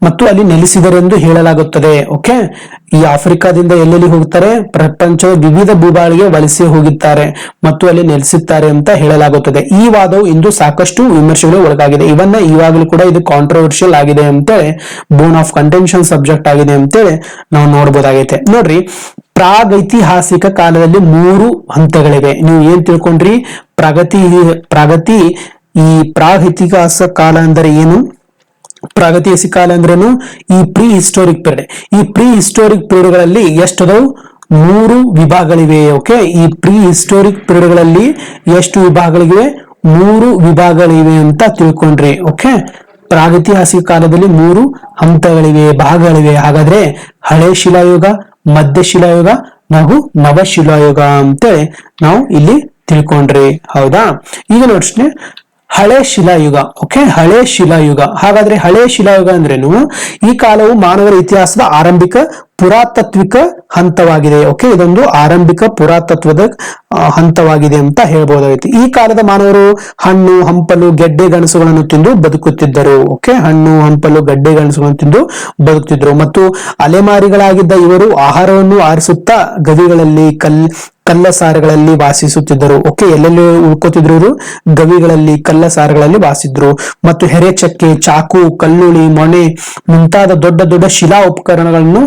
ಮತ್ತು ಅಲ್ಲಿ ನೆಲೆಸಿದರೆಂದು ಹೇಳಲಾಗುತ್ತದೆ. ಓಕೆ, ಈ ಆಫ್ರಿಕಾದಿಂದ ಎಲ್ಲೆಲ್ಲಿ ಹೋಗ್ತಾರೆ? ಪ್ರಪಂಚದ ವಿವಿಧ ಭೂಭಾಗಗಳಿಗೆ ವಲಸೆ ಹೋಗಿದ್ದಾರೆ ಮತ್ತು ಅಲ್ಲಿ ನೆಲೆಸಿದ್ದಾರೆ ಅಂತ ಹೇಳಲಾಗುತ್ತದೆ. ಈ ವಾದವು ಇಂದು ಸಾಕಷ್ಟು ವಿಮರ್ಶೆಗಳು ಒಳಗಾಗಿದೆ. ಇವನ್ನ ಇವಾಗಲೂ ಕೂಡ ಇದು ಕಾಂಟ್ರವರ್ಷಿಯಲ್ ಆಗಿದೆ ಅಂತೇಳಿ, ಬೋನ್ ಆಫ್ ಕಂಟೆನ್ಷನ್ ಸಬ್ಜೆಕ್ಟ್ ಆಗಿದೆ ಅಂತೇಳಿ ನಾವು ನೋಡ್ಬೋದಾಗೈತೆ. ನೋಡ್ರಿ, ಪ್ರಾಗೈತಿಹಾಸಿಕ ಕಾಲದಲ್ಲಿ 3 ಹಂತಗಳಿವೆ. ನೀವು ಏನ್ ತಿಳ್ಕೊಂಡ್ರಿ? ಪ್ರಾಗತಿ ಈ ಪ್ರಾಗೈತಿಹಾಸಿಕ ಕಾಲ ಅಂದರೆ ಏನು? ಪ್ರಾಗೈತಿಹಾಸಿಕ ಕಾಲ ಅಂದ್ರೇನು? ಈ ಪ್ರೀ ಹಿಸ್ಟೋರಿಕ್ ಪೀರಿಯಡ್. ಈ ಪ್ರೀ ಹಿಸ್ಟೋರಿಕ್ ಪೀರಿಯಡ್ ಗಳಲ್ಲಿ ಎಷ್ಟದವು? 3 ವಿಭಾಗಗಳಿವೆ. ಓಕೆ, ಈ ಪ್ರೀ ಹಿಸ್ಟೋರಿಕ್ ಪೀರಿಯಡ್ ಗಳಲ್ಲಿ ಎಷ್ಟು ವಿಭಾಗಗಳಿವೆ? 3 ವಿಭಾಗಗಳಿವೆ ಅಂತ ತಿಳ್ಕೊಂಡ್ರಿ. ಓಕೆ, ಪ್ರಾಗೈತಿಹಾಸಿಕ ಕಾಲದಲ್ಲಿ 3 ಹಂತಗಳಿವೆ, ಭಾಗಗಳಿವೆ. ಹಾಗಾದ್ರೆ ಹಳೆ ಶಿಲಾಯುಗ, ಮಧ್ಯ ಶಿಲಾಯುಗ ಹಾಗೂ ನವಶಿಲಾಯುಗ ಅಂತೇಳಿ ನಾವು ಇಲ್ಲಿ ತಿಳ್ಕೊಂಡ್ರಿ. ಹೌದಾ? ಈಗ ನೋಡ್ರಿ, ಹಳೆ ಶಿಲಾಯುಗ. ಓಕೆ, ಹಳೆ ಶಿಲಾಯುಗ. ಹಾಗಾದ್ರೆ ಹಳೆ ಶಿಲಾಯುಗ ಅಂದ್ರೇನು? ಈ ಕಾಲವು ಮಾನವರ ಇತಿಹಾಸದ ಆರಂಭಿಕ ಪುರಾತತ್ವಿಕ ಹಂತವಾಗಿದೆ. ಓಕೆ, ಇದೊಂದು ಆರಂಭಿಕ ಪುರಾತತ್ವದ ಹಂತವಾಗಿದೆ ಅಂತ ಹೇಳ್ಬೋದಾಗಿತ್ತು. ಈ ಕಾಲದ ಮಾನವರು ಹಣ್ಣು, ಹಂಪಲು, ಗೆಡ್ಡೆ ಗೆಣಸುಗಳನ್ನು ತಿಂದು ಬದುಕುತ್ತಿದ್ದರು. ಓಕೆ, ಹಣ್ಣು, ಹಂಪಲು, ಗೆಡ್ಡೆ ಗೆಣಸುಗಳನ್ನು ತಿಂದು ಬದುಕುತ್ತಿದ್ದರು ಮತ್ತು ಅಲೆಮಾರಿಗಳಾಗಿದ್ದ ಇವರು ಆಹಾರವನ್ನು ಆರಿಸುತ್ತಾ ಗವಿಗಳಲ್ಲಿ, ಕಲ್ಲಸಾರಗಳಲ್ಲಿ ವಾಸಿಸುತ್ತಿದ್ದರು. ಓಕೆ, ಎಲ್ಲೆಲ್ಲಿ ಉಳ್ಕೋತಿದ್ರು ಇವರು? ಗವಿಗಳಲ್ಲಿ, ಕಲ್ಲಸಾರಗಳಲ್ಲಿ ವಾಸಿಸಿದ್ರು. ಮತ್ತು ಹೆರೆಚಕ್ಕೆ, ಚಾಕು, ಕಲ್ಲುಳಿ, ಮೊನೆ ಮುಂತಾದ ದೊಡ್ಡ ದೊಡ್ಡ ಶಿಲಾ ಉಪಕರಣಗಳನ್ನು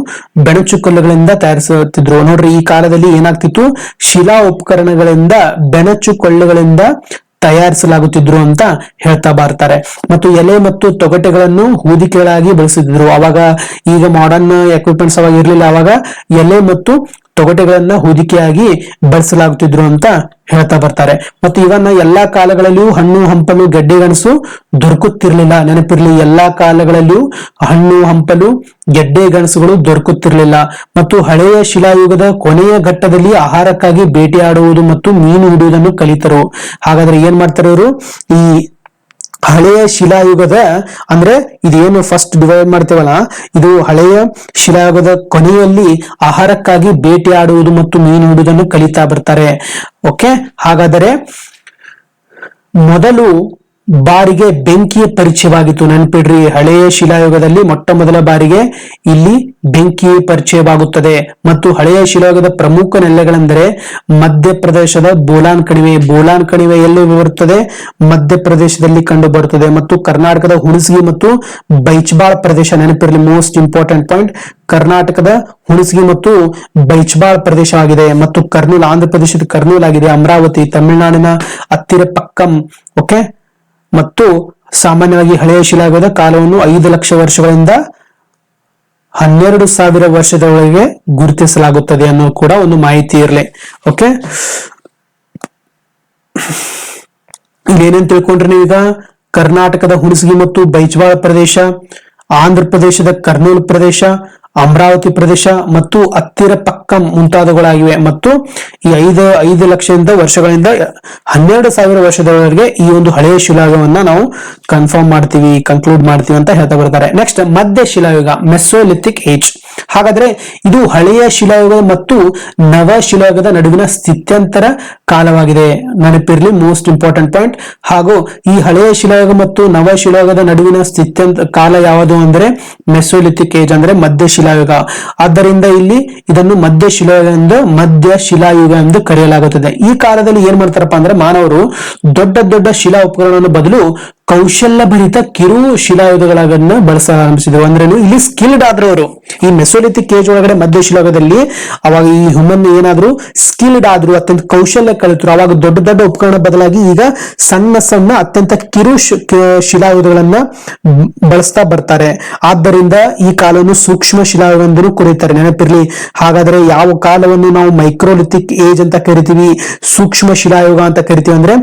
ಬೆಣಚು ಕಲ್ಲುಗಳಿಂದ ತಯಾರಿಸುತ್ತಿದ್ರು. ನೋಡ್ರಿ, ಈ ಕಾಲದಲ್ಲಿ ಏನಾಗ್ತಿತ್ತು? ಶಿಲಾ ಉಪಕರಣಗಳಿಂದ, ಬೆಣಚು ಕಲ್ಲುಗಳಿಂದ ತಯಾರಿಸಲಾಗುತ್ತಿದ್ರು ಅಂತ ಹೇಳ್ತಾ ಬರ್ತಾರೆ. ಮತ್ತು ಎಲೆ ಮತ್ತು ತೊಗಟೆಗಳನ್ನು ಹೂದಿಕೆಗಳಾಗಿ ಬಳಸುತ್ತಿದ್ರು. ಅವಾಗ ಈಗ ಮಾಡರ್ನ್ ಎಕ್ವಿಪ್ಮೆಂಟ್ಸ್ ಅವಾಗ ಇರ್ಲಿಲ್ಲ. ಅವಾಗ ಎಲೆ ಮತ್ತು ತೊಗಟೆಗಳನ್ನ ಹೂದಿಕೆಯಾಗಿ ಬಳಸಲಾಗುತ್ತಿದ್ರು ಅಂತ ಹೇಳ್ತಾ ಬರ್ತಾರೆ. ಮತ್ತು ಇವನ್ನ ಎಲ್ಲಾ ಕಾಲಗಳಲ್ಲಿಯೂ ಹಣ್ಣು, ಹಂಪಲು, ಗೆಡ್ಡೆ ಗೆಣಸು ದೊರಕುತ್ತಿರ್ಲಿಲ್ಲ. ನೆನಪಿರ್ಲಿ, ಎಲ್ಲಾ ಕಾಲಗಳಲ್ಲಿಯೂ ಹಣ್ಣು, ಹಂಪಲು, ಗೆಡ್ಡೆ ಗೆಣಸುಗಳು ದೊರಕುತ್ತಿರ್ಲಿಲ್ಲ. ಮತ್ತು ಹಳೆಯ ಶಿಲಾಯುಗದ ಕೊನೆಯ ಘಟ್ಟದಲ್ಲಿ ಆಹಾರಕ್ಕಾಗಿ ಬೇಟೆಯಾಡುವುದು ಮತ್ತು ಮೀನು ಹಿಡಿಯುವುದನ್ನು ಕಲಿತರು. ಹಾಗಾದ್ರೆ ಏನ್ ಮಾಡ್ತಾರೆ ಇವರು? ಈ ಹಳೆಯ ಶಿಲಾಯುಗದ ಅಂದ್ರೆ ಇದೇನು ಫಸ್ಟ್ ಡಿವೈಡ್ ಮಾಡ್ತೇವಲ್ಲ, ಇದು ಹಳೆಯ ಶಿಲಾಯುಗದ ಕೊನೆಯಲ್ಲಿ ಆಹಾರಕ್ಕಾಗಿ ಬೇಟೆಯಾಡುವುದು ಮತ್ತು ಮೀನು ಹಿಡಿಯುವುದನ್ನು ಕಲಿತಾ ಬರ್ತಾರೆ. ಓಕೆ, ಹಾಗಾದರೆ ಮೊದಲು ಬಾರಿಗೆ ಬೆಂಕಿಯ ಪರಿಚಯವಾಗಿತ್ತು. ನೆನಪಿಡ್ರಿ, ಹಳೆಯ ಶಿಲಾಯುಗದಲ್ಲಿ ಮೊಟ್ಟ ಮೊದಲ ಬಾರಿಗೆ ಇಲ್ಲಿ ಬೆಂಕಿ ಪರಿಚಯವಾಗುತ್ತದೆ. ಮತ್ತು ಹಳೆಯ ಶಿಲಾಯುಗದ ಪ್ರಮುಖ ನೆಲೆಗಳೆಂದರೆ ಮಧ್ಯಪ್ರದೇಶದ ಬೋಲಾನ್ ಕಣಿವೆ. ಬೋಲಾನ್ ಕಣಿವೆ ಎಲ್ಲಿ ಬರುತ್ತದೆ? ಮಧ್ಯಪ್ರದೇಶದಲ್ಲಿ ಕಂಡು ಬರುತ್ತದೆ. ಮತ್ತು ಕರ್ನಾಟಕದ ಹುಣಸಗಿ ಮತ್ತು ಬೈಚ್ಬಾಳ್ ಪ್ರದೇಶ. ನೆನಪಿರಲಿ, ಮೋಸ್ಟ್ ಇಂಪಾರ್ಟೆಂಟ್ ಪಾಯಿಂಟ್, ಕರ್ನಾಟಕದ ಹುಣಸಗಿ ಮತ್ತು ಬೈಚ್ಬಾಳ್ ಪ್ರದೇಶ ಆಗಿದೆ. ಮತ್ತು ಕರ್ನೂಲ್, ಆಂಧ್ರ ಪ್ರದೇಶದ ಕರ್ನೂಲ್ ಆಗಿದೆ. ಅಮರಾವತಿ ತಮಿಳುನಾಡಿನ ಹತ್ತಿರ ಪಕ್ಕಂ. ಓಕೆ, ಮತ್ತು ಸಾಮಾನ್ಯವಾಗಿ ಹಳೆಯ ಶಿಲಾಯುಗದ ಕಾಲವನ್ನು 5 ಲಕ್ಷ ವರ್ಷಗಳಿಂದ 12,000 ವರ್ಷದವರೆಗೆ ಗುರುತಿಸಲಾಗುತ್ತದೆ ಅನ್ನೋ ಕೂಡ ಒಂದು ಮಾಹಿತಿ ಇರಲಿ. ಓಕೆ, ಇಲ್ಲೇನೇನ್ ತಿಳ್ಕೊಂಡ್ರಿ ನೀವೀಗ? ಕರ್ನಾಟಕದ ಹುಣಸಗಿ ಮತ್ತು ಬೈಚ್ವಾಳ ಪ್ರದೇಶ, ಆಂಧ್ರ ಪ್ರದೇಶದ ಕರ್ನೂಲ್ ಪ್ರದೇಶ, ಅಮರಾವತಿ ಪ್ರದೇಶ ಮತ್ತು ಹತ್ತಿರ ಪಕ್ಕಂ ಮುಂತಾದವುಗಳಾಗಿವೆ. ಮತ್ತು ಈ 5 ಲಕ್ಷದಿಂದ ವರ್ಷಗಳಿಂದ 12,000 ವರ್ಷದವರೆಗೆ ಈ ಒಂದು ಹಳೆಯ ಶಿಲಾಯುಗವನ್ನ ನಾವು ಕನ್ಕ್ಲೂಡ್ ಮಾಡ್ತೀವಿ ಅಂತ ಹೇಳ್ತಾ ಬರ್ತಾರೆ. ನೆಕ್ಸ್ಟ್, ಮಧ್ಯ ಶಿಲಾಯುಗ, ಮೆಸೋಲಿಥಿಕ್ ಏಜ್. ಹಾಗಾದ್ರೆ ಇದು ಹಳೆಯ ಶಿಲಾಯುಗ ಮತ್ತು ನವ ಶಿಲಾಯುಗದ ನಡುವಿನ ಸ್ಥಿತ್ಯಂತರ ಕಾಲವಾಗಿದೆ. ನೆನಪಿರ್ಲಿ, ಮೋಸ್ಟ್ ಇಂಪಾರ್ಟೆಂಟ್ ಪಾಯಿಂಟ್. ಹಾಗೂ ಈ ಹಳೆಯ ಶಿಲಾಯುಗ ಮತ್ತು ನವ ಶಿಲಾಯುಗದ ನಡುವಿನ ಸ್ಥಿತ್ಯಂತರ ಕಾಲ ಯಾವುದು ಅಂದ್ರೆ ಮೆಸೋಲಿಥಿಕ್ ಏಜ್, ಅಂದ್ರೆ ಮಧ್ಯ ಶಿಲಾಯುಗ. ಆದ್ದರಿಂದ ಇಲ್ಲಿ ಇದನ್ನು ಮಧ್ಯ ಶಿಲಾಯುಗ ಎಂದು ಕರೆಯಲಾಗುತ್ತದೆ. ಈ ಕಾಲದಲ್ಲಿ ಏನ್ ಮಾಡ್ತಾರಪ್ಪ ಅಂದ್ರೆ ಮಾನವರು ದೊಡ್ಡ ದೊಡ್ಡ ಶಿಲಾ ಉಪಕರಣವನ್ನು ಬದಲು ಕೌಶಲ್ಯ ಭರಿತ ಕಿರು ಶಿಲಾಯುಧಗಳನ್ನ ಬಳಸ ಆರಂಭಿಸಿದ್ರು. ಅಂದ್ರೆ ಇಲ್ಲಿ ಸ್ಕಿಲ್ಡ್ ಆದ್ರು ಅವರು. ಈ ಮೆಸೋಲಿಥಿಕ್ ಏಜ್ ಒಳಗಡೆ ಮಧ್ಯ ಶಿಲಾಯುಗದಲ್ಲಿ ಅವಾಗ ಈ ಹ್ಯೂಮನ್ ಏನಾದ್ರು ಸ್ಕಿಲ್ಡ್ ಆದ್ರು, ಅತ್ಯಂತ ಕೌಶಲ್ಯ ಕಲಿತರು. ಅವಾಗ ದೊಡ್ಡ ದೊಡ್ಡ ಉಪಕರಣ ಬದಲಾಗಿ ಈಗ ಸಣ್ಣ ಸಣ್ಣ ಅತ್ಯಂತ ಕಿರು ಶಿಲಾಯುಧಗಳನ್ನ ಬಳಸ್ತಾ ಬರ್ತಾರೆ. ಆದ್ದರಿಂದ ಈ ಕಾಲವನ್ನು ಸೂಕ್ಷ್ಮ ಶಿಲಾಯುಗ ಎಂದು ಕರೀತಾರೆ. ನೆನಪಿರ್ಲಿ, ಹಾಗಾದ್ರೆ ಯಾವ ಕಾಲವನ್ನು ನಾವು ಮೈಕ್ರೋಲಿಥಿಕ್ ಏಜ್ ಅಂತ ಕರಿತೀವಿ, ಸೂಕ್ಷ್ಮ ಶಿಲಾಯುಗ ಅಂತ ಕರಿತೀವಿ ಅಂದ್ರೆ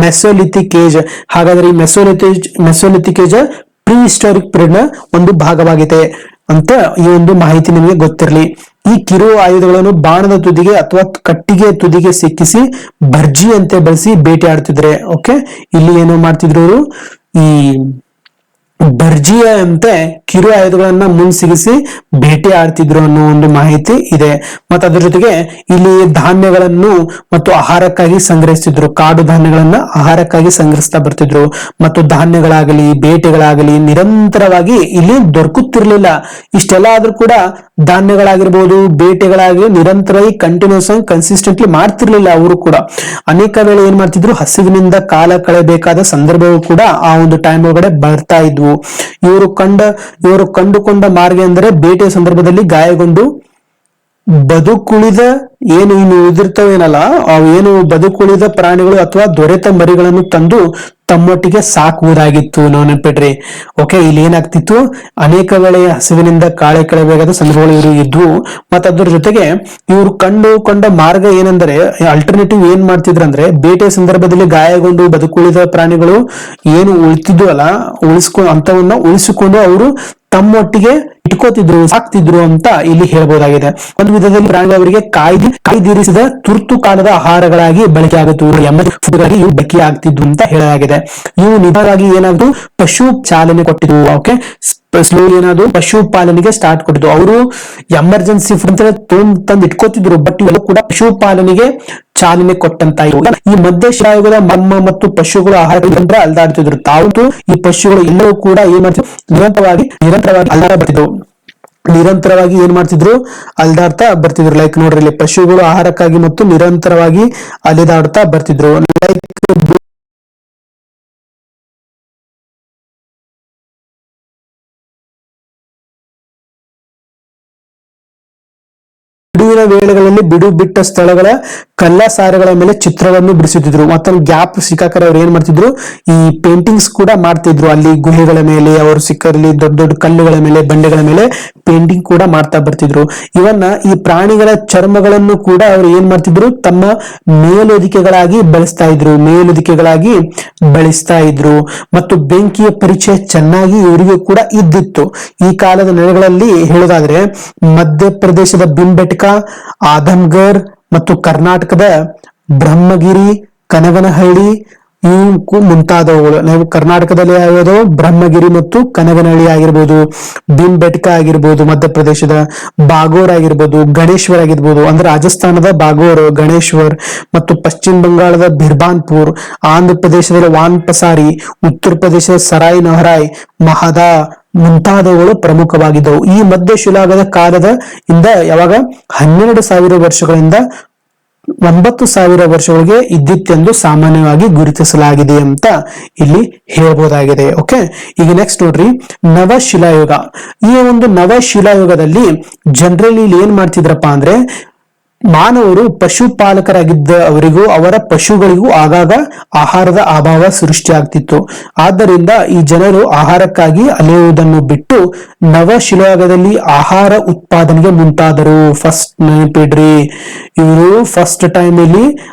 ಮೆಸೋಲಿಥಿಕ್ ಏಜ್. ಹಾಗಾದ್ರೆ ಈ Mesolithic age prehistoric period ನ ಒಂದು ಭಾಗವಾಗಿದೆ ಅಂತ ಈ ಒಂದು ಮಾಹಿತಿ ನಿಮಗೆ ಗೊತ್ತಿರಲಿ. ಈ ಕಿರು ಆಯುಧಗಳನ್ನು ಬಾಣದ ತುದಿಗೆ ಅಥವಾ ಕಟ್ಟಿಗೆ ತುದಿಗೆ ಸಿಕ್ಕಿಸಿ ಭರ್ಜಿ ಅಂತೆ ಬಳಸಿ ಬೇಟೆ ಆಡ್ತಿದ್ರೆ. ಓಕೆ, ಇಲ್ಲಿ ಏನು ಮಾಡ್ತಿದ್ರು ಅವರು? ಈ ಬರ್ಜಿಯ ಅಂತೆ ಕಿರು ಆಯುಧಗಳನ್ನ ಮುನ್ಸಿಗಿಸಿ ಭೇಟಿ ಆಡ್ತಿದ್ರು ಅನ್ನೋ ಒಂದು ಮಾಹಿತಿ ಇದೆ. ಮತ್ತು ಅದ್ರ ಜೊತೆಗೆ ಇಲ್ಲಿ ಧಾನ್ಯಗಳನ್ನು ಮತ್ತು ಆಹಾರಕ್ಕಾಗಿ ಸಂಗ್ರಹಿಸ್ತಿದ್ರು, ಕಾಡು ಧಾನ್ಯಗಳನ್ನ ಆಹಾರಕ್ಕಾಗಿ ಸಂಗ್ರಹಿಸ್ತಾ ಬರ್ತಿದ್ರು. ಮತ್ತು ಧಾನ್ಯಗಳಾಗಲಿ ಬೇಟೆಗಳಾಗಲಿ ನಿರಂತರವಾಗಿ ಇಲ್ಲಿ ದೊರಕುತ್ತಿರ್ಲಿಲ್ಲ. ಇಷ್ಟೆಲ್ಲ ಆದ್ರೂ ಕೂಡ ಧಾನ್ಯಗಳಾಗಿರ್ಬೋದು ಬೇಟೆಗಳಾಗಿ ನಿರಂತರವಾಗಿ ಕಂಟಿನ್ಯೂಸ್ ಆಗಿ ಕನ್ಸಿಸ್ಟೆಂಟ್ಲಿ ಮಾಡ್ತಿರ್ಲಿಲ್ಲ. ಅವರು ಕೂಡ ಅನೇಕ ವೇಳೆ ಏನ್ ಮಾಡ್ತಿದ್ರು, ಹಸಿವಿನಿಂದ ಕಾಲ ಕಳೆಯಬೇಕಾದ ಸಂದರ್ಭವೂ ಕೂಡ ಆ ಒಂದು ಟೈಮ್ ಒಳಗಡೆ ಬರ್ತಾ ಇದ್ವು. ಇವರು ಕಂಡುಕೊಂಡ ಮಾರ್ಗ ಎಂದರೆ ಬೇಟೆಯ ಸಂದರ್ಭದಲ್ಲಿ ಗಾಯಗೊಂಡು ಬದುಕುಳಿದ ಏನು ಇನ್ನು ಉಳಿದಿರ್ತವೇನಲ್ಲ ಅವು ಏನು ಬದುಕುಳಿದ ಪ್ರಾಣಿಗಳು ಅಥವಾ ದೊರೆತ ಮರಿಗಳನ್ನು ತಂದು ತಮ್ಮೊಟ್ಟಿಗೆ ಸಾಕುವುದಾಗಿತ್ತು. ನಾವು ನೆನ್ಪಿಡ್ರಿ. ಓಕೆ, ಇಲ್ಲಿ ಏನಾಗ್ತಿತ್ತು, ಅನೇಕ ವೇಳೆ ಹಸಿವಿನಿಂದ ಕಾಳೆ ಕೆಳಬೇಕಾದ ಸಂದರ್ಭಗಳು ಇವರು ಇದ್ವು. ಮತ್ತ ಅದ್ರ ಜೊತೆಗೆ ಇವರು ಕಂಡುಕೊಂಡ ಮಾರ್ಗ ಏನೆಂದರೆ ಅಲ್ಟರ್ನೇಟಿವ್ ಏನ್ ಮಾಡ್ತಿದ್ರು ಅಂದ್ರೆ, ಬೇಟೆಯ ಸಂದರ್ಭದಲ್ಲಿ ಗಾಯಗೊಂಡು ಬದುಕುಳಿದ ಪ್ರಾಣಿಗಳು ಏನು ಉಳಿತಿದ್ವಲ್ಲ ಅಂತವನ್ನ ಉಳಿಸಿಕೊಂಡು ಅವರು ತಮ್ಮೊಟ್ಟಿಗೆ ಇಟ್ಕೋತಿದ್ರು, ಸಾಕ್ತಿದ್ರು ಅಂತ ಇಲ್ಲಿ ಹೇಳ್ಬೋದಾಗಿದೆ. ಒಂದು ವಿಧದಲ್ಲಿ ಪ್ರಾಣಿಗಳು ಅವರಿಗೆ ಕಾಯ್ದಿರಿಸಿದ ತುರ್ತು ಕಾಲದ ಆಹಾರಗಳಾಗಿ ಬಳಕೆ ಆಗುತ್ತಿವೆ, ಇವು ಬಳಕೆ ಆಗ್ತಿದ್ವು ಅಂತ ಹೇಳಲಾಗಿದೆ. ಇವು ನಿಧಾನವಾಗಿ ಏನಾದ್ರು ಪಶು ಚಾಲನೆ ಕೊಟ್ಟಿದ್ವು. ಓಕೆ, ಸ್ಲೋ ಏನಾದ್ರು ಪಶುಪಾಲನೆಗೆ ಸ್ಟಾರ್ಟ್ ಕೊಟ್ಟಿದ್ರು. ಅವರು ಎಮರ್ಜೆನ್ಸಿ ಫುಡ್ ತಂದು ಇಟ್ಕೋತಿದ್ರು, ಬಟ್ ಇವೆಲ್ಲ ಕೂಡ ಪಶುಪಾಲನೆಗೆ ಚಾಲನೆ ಕೊಟ್ಟಂತ. ಈ ಮಧ್ಯ ಶಿಲಾಯುಗದ ಮಮ್ಮ ಮತ್ತು ಪಶುಗಳು ಆಹಾರ ಅಲ್ದಾಡ್ತಿದ್ರು. ತಾವು ಈ ಪಶುಗಳು ಎಲ್ಲವೂ ಕೂಡ ಏನ್ ಮಾಡ್ತಿದ್ರು, ನಿರಂತರವಾಗಿ ಅಲ್ದಾಡ ಬರ್ತಿದ್ರು. ನಿರಂತರವಾಗಿ ಏನ್ ಮಾಡ್ತಿದ್ರು, ಅಲ್ದಾಡ್ತಾ ಬರ್ತಿದ್ರು. ಲೈಕ್ ನೋಡ್ರಿ, ಇಲ್ಲಿ ಪಶುಗಳು ಆಹಾರಕ್ಕಾಗಿ ಮತ್ತು ನಿರಂತರವಾಗಿ ಅಲೆದಾಡ್ತಾ ಬರ್ತಿದ್ರು. ಲೈಕ್ ಬಿಡುವಿನ ವೇಳೆಗಳಲ್ಲಿ ಬಿಡು ಬಿಟ್ಟ ಸ್ಥಳಗಳ ಕಲ್ಲಾಸಾರಗಳ ಮೇಲೆ ಚಿತ್ರವನ್ನು ಬಿಡಿಸುತ್ತಿದ್ರು. ಮತ್ತೊಂದು ಗ್ಯಾಪ್ ಸಿಕ್ಕಾಕರೆ ಅವ್ರು ಏನ್ ಮಾಡ್ತಿದ್ರು, ಈ ಪೇಂಟಿಂಗ್ಸ್ ಕೂಡ ಮಾಡ್ತಿದ್ರು. ಅಲ್ಲಿ ಗುಹೆಗಳ ಮೇಲೆ ಅವರು ಸಿಕ್ಕರಲ್ಲಿ ದೊಡ್ಡ ದೊಡ್ಡ ಕಲ್ಲುಗಳ ಮೇಲೆ ಬಂಡೆಗಳ ಮೇಲೆ ಪೇಂಟಿಂಗ್ ಕೂಡ ಮಾಡ್ತಾ ಬರ್ತಿದ್ರು. ಇವನ್ನ ಈ ಪ್ರಾಣಿಗಳ ಚರ್ಮಗಳನ್ನು ಕೂಡ ಅವರು ಏನ್ ಮಾಡ್ತಿದ್ರು, ತಮ್ಮ ಮೇಲುದಿಕೆಗಳಾಗಿ ಬಳಸ್ತಾ ಇದ್ರು. ಮತ್ತು ಬೆಂಕಿಯ ಪರಿಚಯ ಚೆನ್ನಾಗಿ ಇವರಿಗೂ ಕೂಡ ಇದ್ದಿತ್ತು. ಈ ಕಾಲದ ನೆಲೆಗಳಲ್ಲಿ ಹೇಳೋದಾದ್ರೆ ಮಧ್ಯಪ್ರದೇಶದ ಭೀಮ್ಬೆಟ್ಕಾ, ಆದಮ್ಗರ್ ಮತ್ತು ಕರ್ನಾಟಕದ ಬ್ರಹ್ಮಗಿರಿ, ಕನಗನಹಳ್ಳಿ ಇವು ಮುಂತಾದವುಗಳು. ನಾವು ಕರ್ನಾಟಕದಲ್ಲಿ ಯಾವ್ಯಾವುದು ಬ್ರಹ್ಮಗಿರಿ ಮತ್ತು ಕನಗನಹಳ್ಳಿ ಆಗಿರ್ಬೋದು, ಭೀಮ್ಬೆಟ್ಕಾ ಆಗಿರ್ಬೋದು, ಮಧ್ಯಪ್ರದೇಶದ ಬಾಗೋರ್ ಆಗಿರ್ಬೋದು, ಗಣೇಶ್ವರ್ ಆಗಿರ್ಬೋದು, ಅಂದ್ರೆ ರಾಜಸ್ಥಾನದ ಬಾಗೋರ್, ಗಣೇಶ್ವರ್, ಮತ್ತು ಪಶ್ಚಿಮ ಬಂಗಾಳದ ಬಿರ್ಬಾನ್ಪುರ್, ಆಂಧ್ರ ಪ್ರದೇಶದ ವಾನ್ಪಸಾರಿ, ಉತ್ತರ ಪ್ರದೇಶದ ಸರಾಯ್ ನಹರಾಯ್, ಮಹದಾ ಮುಂತಾದವುಗಳು ಪ್ರಮುಖವಾಗಿದ್ದವು. ಈ ಮಧ್ಯಶಿಲಾಯುಗದ ಕಾಲದ ಇಂದ ಯಾವಾಗ 12,000 ವರ್ಷಗಳಿಂದ 9,000 ವರ್ಷಗಳಿಗೆ ಇದ್ದಿತ್ತೆಂದು ಸಾಮಾನ್ಯವಾಗಿ ಗುರುತಿಸಲಾಗಿದೆ ಅಂತ ಇಲ್ಲಿ ಹೇಳ್ಬೋದಾಗಿದೆ. ಓಕೆ, ಈಗ ನೆಕ್ಸ್ಟ್ ನೋಡ್ರಿ, ನವಶಿಲಾಯುಗ. ಈ ಒಂದು ನವಶಿಲಾಯುಗದಲ್ಲಿ ಜನರಲಿ ಇಲ್ಲಿ ಏನ್ ಮಾಡ್ತಿದ್ರಪ್ಪ ಅಂದ್ರೆ, ಮಾನವರು ಪಶುಪಾಲಕರಾಗಿದ್ದ ಅವರಿಗೂ ಅವರ ಪಶುಗಳಿಗೂ ಆಗಾಗ ಆಹಾರದ ಅಭಾವ ಸೃಷ್ಟಿಯಾಗ್ತಿತ್ತು. ಆದ್ದರಿಂದ ಈ ಜನರು ಆಹಾರಕ್ಕಾಗಿ ಅಲೆಯುವುದನ್ನು ಬಿಟ್ಟು ನವಶಿಲಾಯುಗದಲ್ಲಿ ಆಹಾರ ಉತ್ಪಾದನೆಗೆ ಮುಂತಾದರು. ಫಸ್ಟ್ ನೆನಪಿಡ್ರಿ, ಇವರು ಫಸ್ಟ್ ಟೈಮ್ ಇಲ್ಲಿ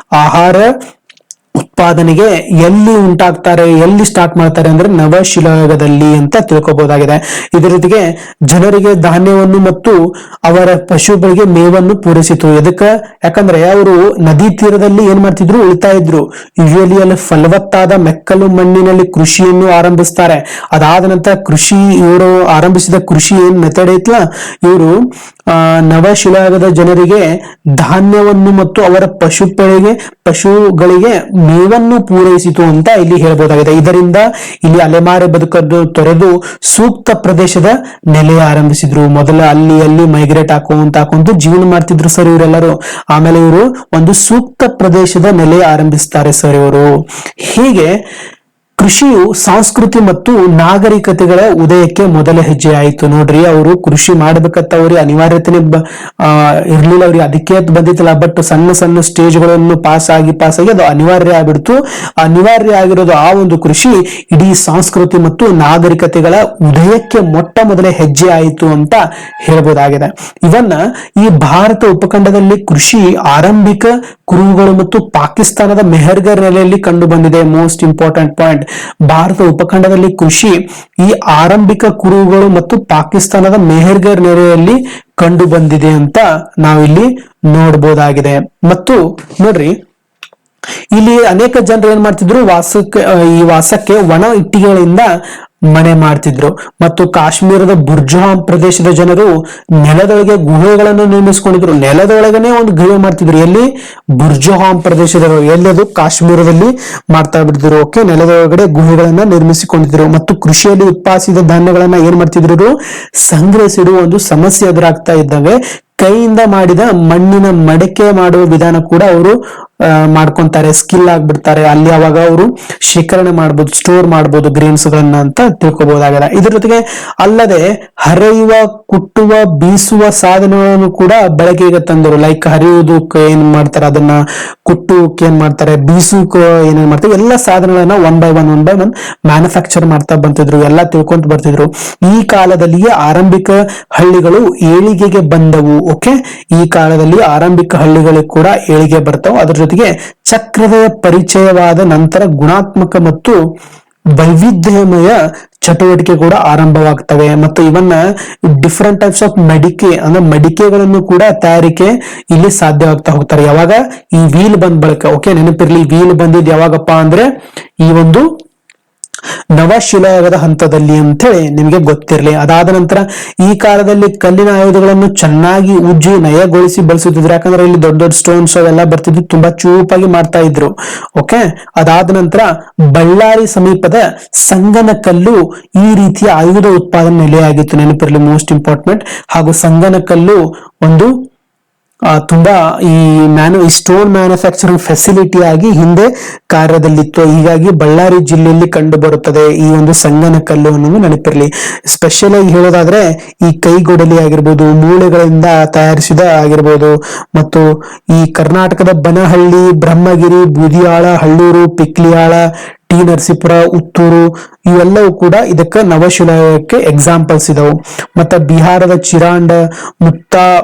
ಆಹಾರ ಉತ್ಪಾದನೆಗೆ ಎಲ್ಲಿ ಸ್ಟಾರ್ಟ್ ಮಾಡ್ತಾರೆ ಅಂದ್ರೆ ನವಶಿಲಾಯುಗದಲ್ಲಿ ಅಂತ ತಿಳ್ಕೊಬಹುದಾಗಿದೆ. ಇದರ ಜೊತೆಗೆ ಜನರಿಗೆ ಧಾನ್ಯವನ್ನು ಮತ್ತು ಅವರ ಪಶುಗಳಿಗೆ ಮೇವನ್ನು ಪೂರೈಸಿತು. ಯಾಕಂದ್ರೆ ಅವರು ನದಿ ತೀರದಲ್ಲಿ ಏನ್ ಮಾಡ್ತಿದ್ರು, ಉಳಿತಾ ಇದ್ರು. ಯೂಶುವಲಿ ಅಲ್ಲಿ ಫಲವತ್ತಾದ ಮೆಕ್ಕಲು ಮಣ್ಣಿನಲ್ಲಿ ಕೃಷಿಯನ್ನು ಆರಂಭಿಸ್ತಾರೆ. ಅದಾದ ನಂತರ ಇವರು ಆರಂಭಿಸಿದ ಕೃಷಿ ಏನ್ ಮೆಥಡ್ ಐತ್ಲಾ, ಇವರು ನವಶಿಲಾಯುಗದ ಜನರಿಗೆ ಧಾನ್ಯವನ್ನು ಮತ್ತು ಅವರ ಪಶುಗಳಿಗೆ ಮೇವನ್ನು ಪೂರೈಸಿತು ಅಂತ ಇಲ್ಲಿ ಹೇಳ್ಬೋದಾಗಿದೆ. ಇದರಿಂದ ಇಲ್ಲಿ ಅಲೆಮಾರಿ ಬದುಕನ್ನು ತೊರೆದು ಸೂಕ್ತ ಪ್ರದೇಶದ ನೆಲೆ ಆರಂಭಿಸಿದ್ರು. ಮೊದಲ ಅಲ್ಲಿ ಮೈಗ್ರೇಟ್ ಹಾಕೊಂತ ಜೀವನ ಮಾಡ್ತಿದ್ರು ಸರ್ ಇವರೆಲ್ಲರೂ. ಆಮೇಲೆ ಇವರು ಒಂದು ಸೂಕ್ತ ಪ್ರದೇಶದ ನೆಲೆ ಆರಂಭಿಸ್ತಾರೆ ಸರ್ ಇವರು. ಹೀಗೆ ಕೃಷಿಯು ಸಂಸ್ಕೃತಿ ಮತ್ತು ನಾಗರಿಕತೆಗಳ ಉದಯಕ್ಕೆ ಮೊದಲ ಹೆಜ್ಜೆ ಆಯಿತು. ನೋಡ್ರಿ, ಅವರು ಕೃಷಿ ಮಾಡ್ಬೇಕಂತ ಅವ್ರಿಗೆ ಅನಿವಾರ್ಯತೆನೆ ಇರ್ಲಿಲ್ಲ, ಅವ್ರಿಗೆ ಅದಕ್ಕೆ ಬಂದಿತ್ತಲ್ಲ. ಬಟ್ ಸಣ್ಣ ಸಣ್ಣ ಸ್ಟೇಜ್ಗಳನ್ನು ಪಾಸ್ ಆಗಿ ಅದು ಅನಿವಾರ್ಯ ಆಗ್ಬಿಡ್ತು. ಅನಿವಾರ್ಯ ಆಗಿರೋದು ಆ ಒಂದು ಕೃಷಿ ಇಡೀ ಸಂಸ್ಕೃತಿ ಮತ್ತು ನಾಗರಿಕತೆಗಳ ಉದಯಕ್ಕೆ ಮೊಟ್ಟ ಮೊದಲ ಹೆಜ್ಜೆ ಆಯಿತು ಅಂತ ಹೇಳ್ಬೋದಾಗಿದೆ. ಇವನ್ನ ಈ ಭಾರತ ಉಪಖಂಡದಲ್ಲಿ ಕೃಷಿ ಆರಂಭಿಕ ಕುರುಹುಗಳು ಮತ್ತು ಪಾಕಿಸ್ತಾನದ ಮೆಹರ್ಗರ್ ನೆಲೆಯಲ್ಲಿ ಕಂಡು ಬಂದಿದೆ. ಮೋಸ್ಟ್ ಇಂಪಾರ್ಟೆಂಟ್ ಪಾಯಿಂಟ್, ಭಾರತ ಉಪಖಂಡದಲ್ಲಿ ಕೃಷಿ ಈ ಆರಂಭಿಕ ಕುರುಹುಗಳು ಮತ್ತು ಪಾಕಿಸ್ತಾನದ ಮೆಹರ್ಗರ್ ನೆಲೆಯಲ್ಲಿ ಕಂಡು ಬಂದಿದೆ ಅಂತ ನಾವಿಲ್ಲಿ ನೋಡಬಹುದಾಗಿದೆ. ಮತ್ತು ನೋಡ್ರಿ, ಇಲ್ಲಿ ಅನೇಕ ಜನರು ಏನ್ ಮಾಡ್ತಿದ್ರು, ವಾಸಕ್ಕೆ ಒಣ ಇಟ್ಟಿಗೆಗಳಿಂದ ಮನೆ ಮಾಡ್ತಿದ್ರು. ಮತ್ತು ಕಾಶ್ಮೀರದ ಬುರ್ಜುಹಾಮ್ ಪ್ರದೇಶದ ಜನರು ನೆಲದೊಳಗೆ ಗುಹೆಗಳನ್ನು ನಿರ್ಮಿಸಿಕೊಂಡಿದ್ರು. ನೆಲದೊಳಗನೆ ಒಂದು ಗುಹೆ ಮಾಡ್ತಿದ್ರು. ಎಲ್ಲಿ? ಬುರ್ಜುಹಾಮ್ ಪ್ರದೇಶದವರು. ಎಲ್ಲದು? ಕಾಶ್ಮೀರದಲ್ಲಿ ಮಾಡ್ತಾ ಬಿಟ್ಟಿದ್ರು. ಓಕೆ, ನೆಲದೊಳಗಡೆ ಗುಹೆಗಳನ್ನ ನಿರ್ಮಿಸಿಕೊಂಡಿದ್ರು. ಮತ್ತು ಕೃಷಿಯಲ್ಲಿ ಉತ್ಪಾದಿಸಿದ ಧಾನ್ಯಗಳನ್ನ ಏನ್ ಮಾಡ್ತಿದ್ರು? ಸಂಗ್ರಹಿಸಿಡುವ ಒಂದು ಸಮಸ್ಯೆ ಎದುರಾಗ್ತಾ ಇದ್ದಾವೆ. ಕೈಯಿಂದ ಮಾಡಿದ ಮಣ್ಣಿನ ಮಡಕೆ ಮಾಡುವ ವಿಧಾನ ಕೂಡ ಅವರು ಮಾಡ್ಕೊಂತಾರೆ, ಸ್ಕಿಲ್ ಆಗ್ಬಿಡ್ತಾರೆ. ಅಲ್ಲಿ ಅವಾಗ ಅವರು ಶೇಖರಣೆ ಮಾಡ್ಬೋದು, ಸ್ಟೋರ್ ಮಾಡ್ಬೋದು ಗ್ರೇನ್ಸ್ ಗಳನ್ನ ಅಂತ ತಿಳ್ಕೊಬಹುದಾಗಿದೆ. ಇದ್ರ ಜೊತೆಗೆ ಅಲ್ಲದೆ ಹರಿಯುವ, ಕುಟ್ಟುವ, ಬೀಸುವ ಸಾಧನಗಳನ್ನು ಕೂಡ ಬಳಕೆಗೆ ತಂದರು. ಲೈಕ್ ಹರಿಯುವುದಕ್ಕೆ ಏನ್ ಮಾಡ್ತಾರೆ, ಅದನ್ನ ಕುಟ್ಟುವಕ್ಕೆ ಏನ್ ಮಾಡ್ತಾರೆ, ಬೀಸುಕ್ಕೆ ಏನೇನ್ ಮಾಡ್ತಾರೆ, ಎಲ್ಲ ಸಾಧನಗಳನ್ನ ಒನ್ ಬೈ ಒನ್ ಮ್ಯಾನುಫ್ಯಾಕ್ಚರ್ ಮಾಡ್ತಾ ಬಂತಿದ್ರು, ಎಲ್ಲ ತಿಳ್ಕೊಂತ ಬರ್ತಿದ್ರು. ಈ ಕಾಲದಲ್ಲಿಯೇ ಆರಂಭಿಕ ಹಳ್ಳಿಗಳು ಏಳಿಗೆಗೆ ಬಂದವು. ಓಕೆ, ಈ ಕಾಲದಲ್ಲಿ ಆರಂಭಿಕ ಹಳ್ಳಿಗಳಿಗೆ ಕೂಡ ಏಳಿಗೆ ಬರ್ತಾವ. ಅದ್ರ ಜೊತೆಗೆ ಚಕ್ರದ ಪರಿಚಯವಾದ ನಂತರ ಗುಣಾತ್ಮಕ ಮತ್ತು ವೈವಿಧ್ಯಮಯ ಚಟುವಟಿಕೆ ಕೂಡ ಆರಂಭವಾಗ್ತವೆ. ಮತ್ತು ಇವನ್ನ ಡಿಫ್ರೆಂಟ್ ಟೈಪ್ಸ್ ಆಫ್ ಮಡಿಕೆ ಅಂದ್ರೆ ಮಡಿಕೆಗಳನ್ನು ಕೂಡ ತಯಾರಿಕೆ ಇಲ್ಲಿ ಸಾಧ್ಯವಾಗ್ತಾ ಹೋಗ್ತಾರೆ. ಯಾವಾಗ? ಈ ವೀಲ್ ಬಂದ್ ಬಳಕ. ಓಕೆ, ನೆನಪಿರ್ಲಿ, ವೀಲ್ ಬಂದಿದ್ ಯಾವಾಗಪ್ಪ ಅಂದ್ರೆ ಈ ಒಂದು ನವಶಿಲಾಯುಗದ ಹಂತದಲ್ಲಿ ಅಂತ ಹೇಳಿ ನಿಮಗೆ ಗೊತ್ತಿರಲಿ. ಅದಾದ ನಂತರ ಈ ಕಾಲದಲ್ಲಿ ಕಲ್ಲಿನ ಆಯುಧಗಳನ್ನು ಚೆನ್ನಾಗಿ ಉಜ್ಜಿ ನಯಗೊಳಿಸಿ ಬಳಸುತ್ತಿದ್ರು. ಯಾಕಂದ್ರೆ ಇಲ್ಲಿ ದೊಡ್ಡ ದೊಡ್ಡ ಸ್ಟೋನ್ಸ್ ಅವೆಲ್ಲ ಬರ್ತಿದ್ದು, ತುಂಬಾ ಚೂಪಾಗಿ ಮಾಡ್ತಾ ಇದ್ರು. ಓಕೆ, ಅದಾದ ನಂತರ ಬಳ್ಳಾರಿ ಸಮೀಪದ ಸಂಗನಕಲ್ಲು ಈ ರೀತಿಯ ಆಯುಧ ಉತ್ಪಾದನೆ ನೆಲೆಯಾಗಿತ್ತು. ನೆನಪಿರಲಿ, ಮೋಸ್ಟ್ ಇಂಪಾರ್ಟೆಂಟ್. ಹಾಗೂ ಸಂಗನಕಲ್ಲು ಒಂದು ತುಂಬಾ ಈ ಸ್ಟೋನ್ ಮ್ಯಾನುಫ್ಯಾಕ್ಚರಿಂಗ್ ಫೆಸಿಲಿಟಿ ಆಗಿ ಹಿಂದೆ ಕಾರ್ಯದಲ್ಲಿತ್ತು. ಹೀಗಾಗಿ ಬಳ್ಳಾರಿ ಜಿಲ್ಲೆಯಲ್ಲಿ ಕಂಡು ಬರುತ್ತದೆ ಈ ಒಂದು ಸಂಗನಕಲ್ಲು ಅನ್ನೋದು ನೆನಪಿರಲಿ. ಸ್ಪೆಷಲ್ ಆಗಿ ಹೇಳೋದಾದ್ರೆ ಈ ಕೈಗೊಡಲಿ ಆಗಿರ್ಬೋದು, ಮೂಳೆಗಳಿಂದ ತಯಾರಿಸಿದ ಆಗಿರ್ಬೋದು, ಮತ್ತು ಈ ಕರ್ನಾಟಕದ ಬನಹಳ್ಳಿ, ಬ್ರಹ್ಮಗಿರಿ, ಬೂದಿಯಾಳ, ಹಳ್ಳೂರು, ಪಿಕ್ಲಿಯಾಳ, ಟಿ ನರಸೀಪುರ, ಉತ್ತೂರು ಇವೆಲ್ಲವೂ ಕೂಡ ಇದಕ್ಕೆ ನವಶಿಲಾಯುಗಕ್ಕೆ ಎಕ್ಸಾಂಪಲ್ಸ್ ಇದಾವು. ಮತ್ತೆ ಬಿಹಾರದ ಚಿರಾಂಡ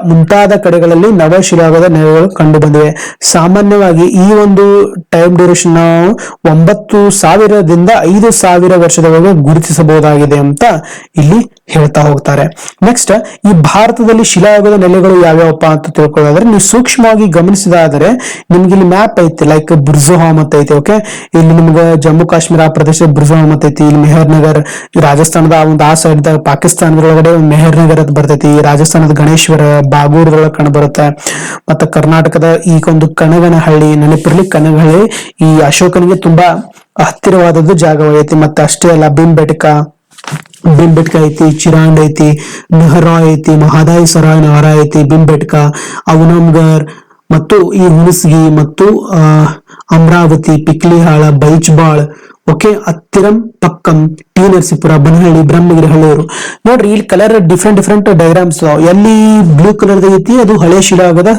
ಮುಂತಾದ ಕಡೆಗಳಲ್ಲಿ ನವಶಿಲಾಯುಗದ ನೆಲೆಗಳು ಕಂಡು ಬಂದಿವೆ. ಸಾಮಾನ್ಯವಾಗಿ ಈ ಒಂದು ಟೈಮ್ ಡ್ಯೂರೇಷನ್ ನಾವು 9,000ದಿಂದ 5,000 ವರ್ಷದವರೆಗೆ ಗುರುತಿಸಬಹುದಾಗಿದೆ ಅಂತ ಇಲ್ಲಿ ಹೇಳ್ತಾ ಹೋಗ್ತಾರೆ. ನೆಕ್ಸ್ಟ್, ಈ ಭಾರತದಲ್ಲಿ ಶಿಲಾಯುಗದ ನೆಲೆಗಳು ಯಾವ್ಯಾವಪ್ಪ ಅಂತ ತಿಳ್ಕೊಳ್ಳೋದಾದ್ರೆ ನೀವು ಸೂಕ್ಷ್ಮವಾಗಿ ಗಮನಿಸಿದಾದರೆ ನಿಮ್ಗೆ ಇಲ್ಲಿ ಮ್ಯಾಪ್ ಐತಿ. ಲೈಕ್ ಬುರ್ಜುಹಾಮ್ ಅಂತ ಐತಿ. ಓಕೆ, ಇಲ್ಲಿ ನಿಮ್ಗೆ ಜಮ್ಮು ಕಾಶ್ಮೀರ ಆ ಪ್ರದೇಶದ ಬುರ್ಜುಹಾಮ್ ಅಂತ ಐತಿ. ಇಲ್ಲಿ ಮೆಹರ್ ನಗರ್, ರಾಜಸ್ಥಾನದ ಆ ಸೈಡ್ ಪಾಕಿಸ್ತಾನದೊಳಗಡೆ ಮೆಹರ್ ನಗರ್ ಅಂತ ಬರ್ತೈತಿ. ರಾಜಸ್ಥಾನದ ಗಣೇಶ್ವರ, ಬಾಗೂರದೊಳಗೆ ಕಂಡು ಬರುತ್ತೆ. ಮತ್ತೆ ಕರ್ನಾಟಕದ ಈ ಒಂದು ಕನಗನಹಳ್ಳಿ, ನೆನಪಿರ್ಲಿ ಕನಗನಹಳ್ಳಿ ಈ ಅಶೋಕನಿಗೆ ತುಂಬಾ ಹತ್ತಿರವಾದದ್ದು ಜಾಗವಾಗೈತಿ. ಮತ್ತೆ ಅಷ್ಟೇ ಅಲ್ಲ, ಭೀಂಬೆಟ್ಕ ಐತಿ, ಚಿರಾಂಡ್ ಐತಿ, ನೆಹರಾ ಐತಿ, ಮಹಾದಾಯಿ ಸರಾಯ್ ನಹರ ಐತಿ, ಭೀಂಬೆಟ್ಕ, ಅವನಂಗರ್, ಮತ್ತು ಈ ಹುಣಸಗಿ, ಮತ್ತು ಅಮರಾವತಿ, ಪಿಕ್ಲಿಹಾಳ, ಬೈಚ್ಬಾಳ್, ಓಕೆ, ಅತ್ತಿರಂ, ಪಕ್ಕಂ, ಟಿ ನರಸೀಪುರ, ಬನಹಳ್ಳಿ, ಬ್ರಹ್ಮಗಿರಿ, ಹಳ್ಳೂರು. ನೋಡ್ರಿ, ಇಲ್ಲಿ ಕಲರ್ ಡಿಫ್ರೆಂಟ್ ಡೈಗ್ರಾಮ್ಸ್. ಎಲ್ಲಿ ಬ್ಲೂ ಕಲರ್ ಐತಿ ಅದು ಹಳೆ ಶಿಲಾಯುಗದ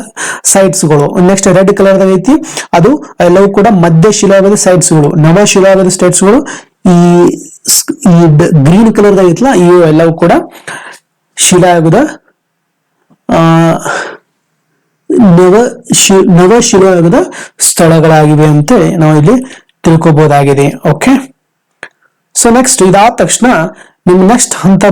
ಸೈಟ್ಸ್ ಗಳು. ನೆಕ್ಸ್ಟ್ ರೆಡ್ ಕಲರ್ ಐತಿ ಅದು ಎಲ್ಲವೂ ಕೂಡ ಮಧ್ಯ ಶಿಲಾಯುಗದ ಸೈಟ್ಸ್ ಗಳು. ನವ ಶಿಲಾಯುಗದ ಸ್ಟೇಟ್ಸ್ ಗಳು ಈ ಗ್ರೀನ್ ಕಲರ್ ಐತ್ಲಾ, ಇವು ಎಲ್ಲವೂ ಕೂಡ ಶಿಲಾಯುಗದ ನವಶಿಲಾಯುಗದ ಸ್ಥಳಗಳಾಗಿವೆ ಅಂತೇಳಿ ನಾವು ಇಲ್ಲಿ ತಿಳ್ಕೊಬಹುದಾಗಿದೆ. ಓಕೆ, ಸೊ ನೆಕ್ಸ್ಟ್ ಇದಾದ ತಕ್ಷಣ ನಿಮ್ ನೆಕ್ಸ್ಟ್ ಹಂತ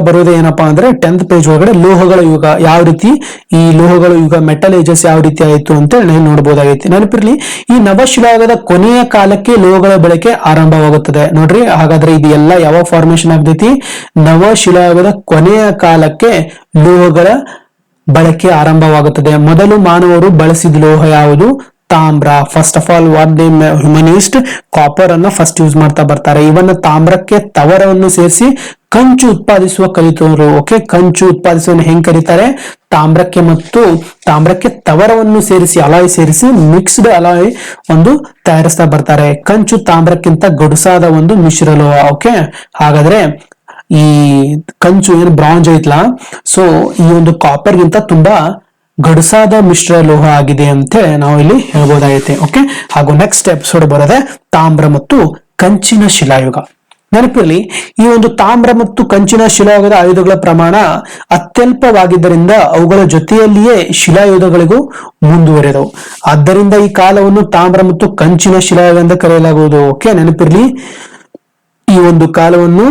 ಬರುವುದೇ ಏನಪ್ಪಾ ಅಂದ್ರೆ 10th ಪೇಜ್ ಒಳಗಡೆ ಲೋಹಗಳ ಯುಗ ಯಾವ ರೀತಿ, ಈ ಲೋಹಗಳ ಯುಗ ಮೆಟಲ್ ಏಜಸ್ ಯಾವ ರೀತಿ ಆಯ್ತು ಅಂತ ನೀವು ನೋಡಬಹುದಾಗೈತಿ. ನೆನಪಿರ್ಲಿ, ಈ ನವಶಿಲಾಯುಗದ ಕೊನೆಯ ಕಾಲಕ್ಕೆ ಲೋಹಗಳ ಬಳಕೆ ಆರಂಭವಾಗುತ್ತದೆ. ನೋಡ್ರಿ, ಹಾಗಾದ್ರೆ ಇದು ಎಲ್ಲ ಯಾವ ಫಾರ್ಮೇಶನ್ ಆಗ್ತೈತಿ? ನವಶಿಲಾಯುಗದ ಕೊನೆಯ ಕಾಲಕ್ಕೆ ಲೋಹಗಳ ಬಳಕೆ ಆರಂಭವಾಗುತ್ತದೆ. ಮೊದಲು ಮಾನವರು ಬಳಸಿದ ಲೋಹ ಯಾವುದು? ತಾಮ್ರ. First of all what the humanist copper ಅನ್ನ ಫಸ್ಟ್ ಯೂಸ್ ಮಾಡ್ತಾ ಬರ್ತಾರೆ. ಇವನ್ನ ತಾಮ್ರಕ್ಕೆ ತವರವನ್ನು ಸೇರಿಸಿ ಕಂಚು ಉತ್ಪಾದಿಸುವ ಕಲಿತವರು. ಓಕೆ, ಕಂಚು ಉತ್ಪಾದಿಸುವ ಹೆಂಗ್ ಕರೀತಾರೆ? ತಾಮ್ರಕ್ಕೆ ತವರವನ್ನು ಸೇರಿಸಿ, ಅಲಾಯ್ ಸೇರಿಸಿ ಮಿಕ್ಸ್ಡ್ ಅಲಾಯ್ ಒಂದು ತಯಾರಿಸ್ತಾ ಬರ್ತಾರೆ. ಕಂಚು ತಾಮ್ರಕ್ಕಿಂತ ಗಡುಸಾದ ಒಂದು ಮಿಶ್ರ ಲೋಹ. ಓಕೆ, ಹಾಗಾದ್ರೆ ಈ ಕಂಚು ಏನು ಬ್ರಾಂಜ್ ಐತ್ಲಾ, ಸೊ ಈ ಒಂದು ಕಾಪರ್ ಗಿಂತ ತುಂಬಾ ಗಡುಸಾದ ಮಿಶ್ರ ಲೋಹ ಆಗಿದೆ ಅಂತ ನಾವು ಇಲ್ಲಿ ಹೇಳ್ಬೋದಾಗೈತೆ. ಓಕೆ, ಹಾಗೂ ನೆಕ್ಸ್ಟ್ ಎಪಿಸೋಡ್ ಬರೋದೆ ತಾಮ್ರ ಮತ್ತು ಕಂಚಿನ ಶಿಲಾಯುಗ. ನೆನಪಿರಲಿ, ಈ ಒಂದು ತಾಮ್ರ ಮತ್ತು ಕಂಚಿನ ಶಿಲಾಯುಗದ ಆಯುಧಗಳ ಪ್ರಮಾಣ ಅತ್ಯಲ್ಪವಾಗಿದ್ದರಿಂದ ಅವುಗಳ ಜೊತೆಯಲ್ಲಿಯೇ ಶಿಲಾಯುಧಗಳಿಗೂ ಮುಂದುವರೆದವು. ಆದ್ದರಿಂದ ಈ ಕಾಲವನ್ನು ತಾಮ್ರ ಮತ್ತು ಕಂಚಿನ ಶಿಲಾಯುಗ ಎಂದು ಕರೆಯಲಾಗುವುದು. ಓಕೆ, ನೆನಪಿರ್ಲಿ, ಈ ಒಂದು ಕಾಲವನ್ನು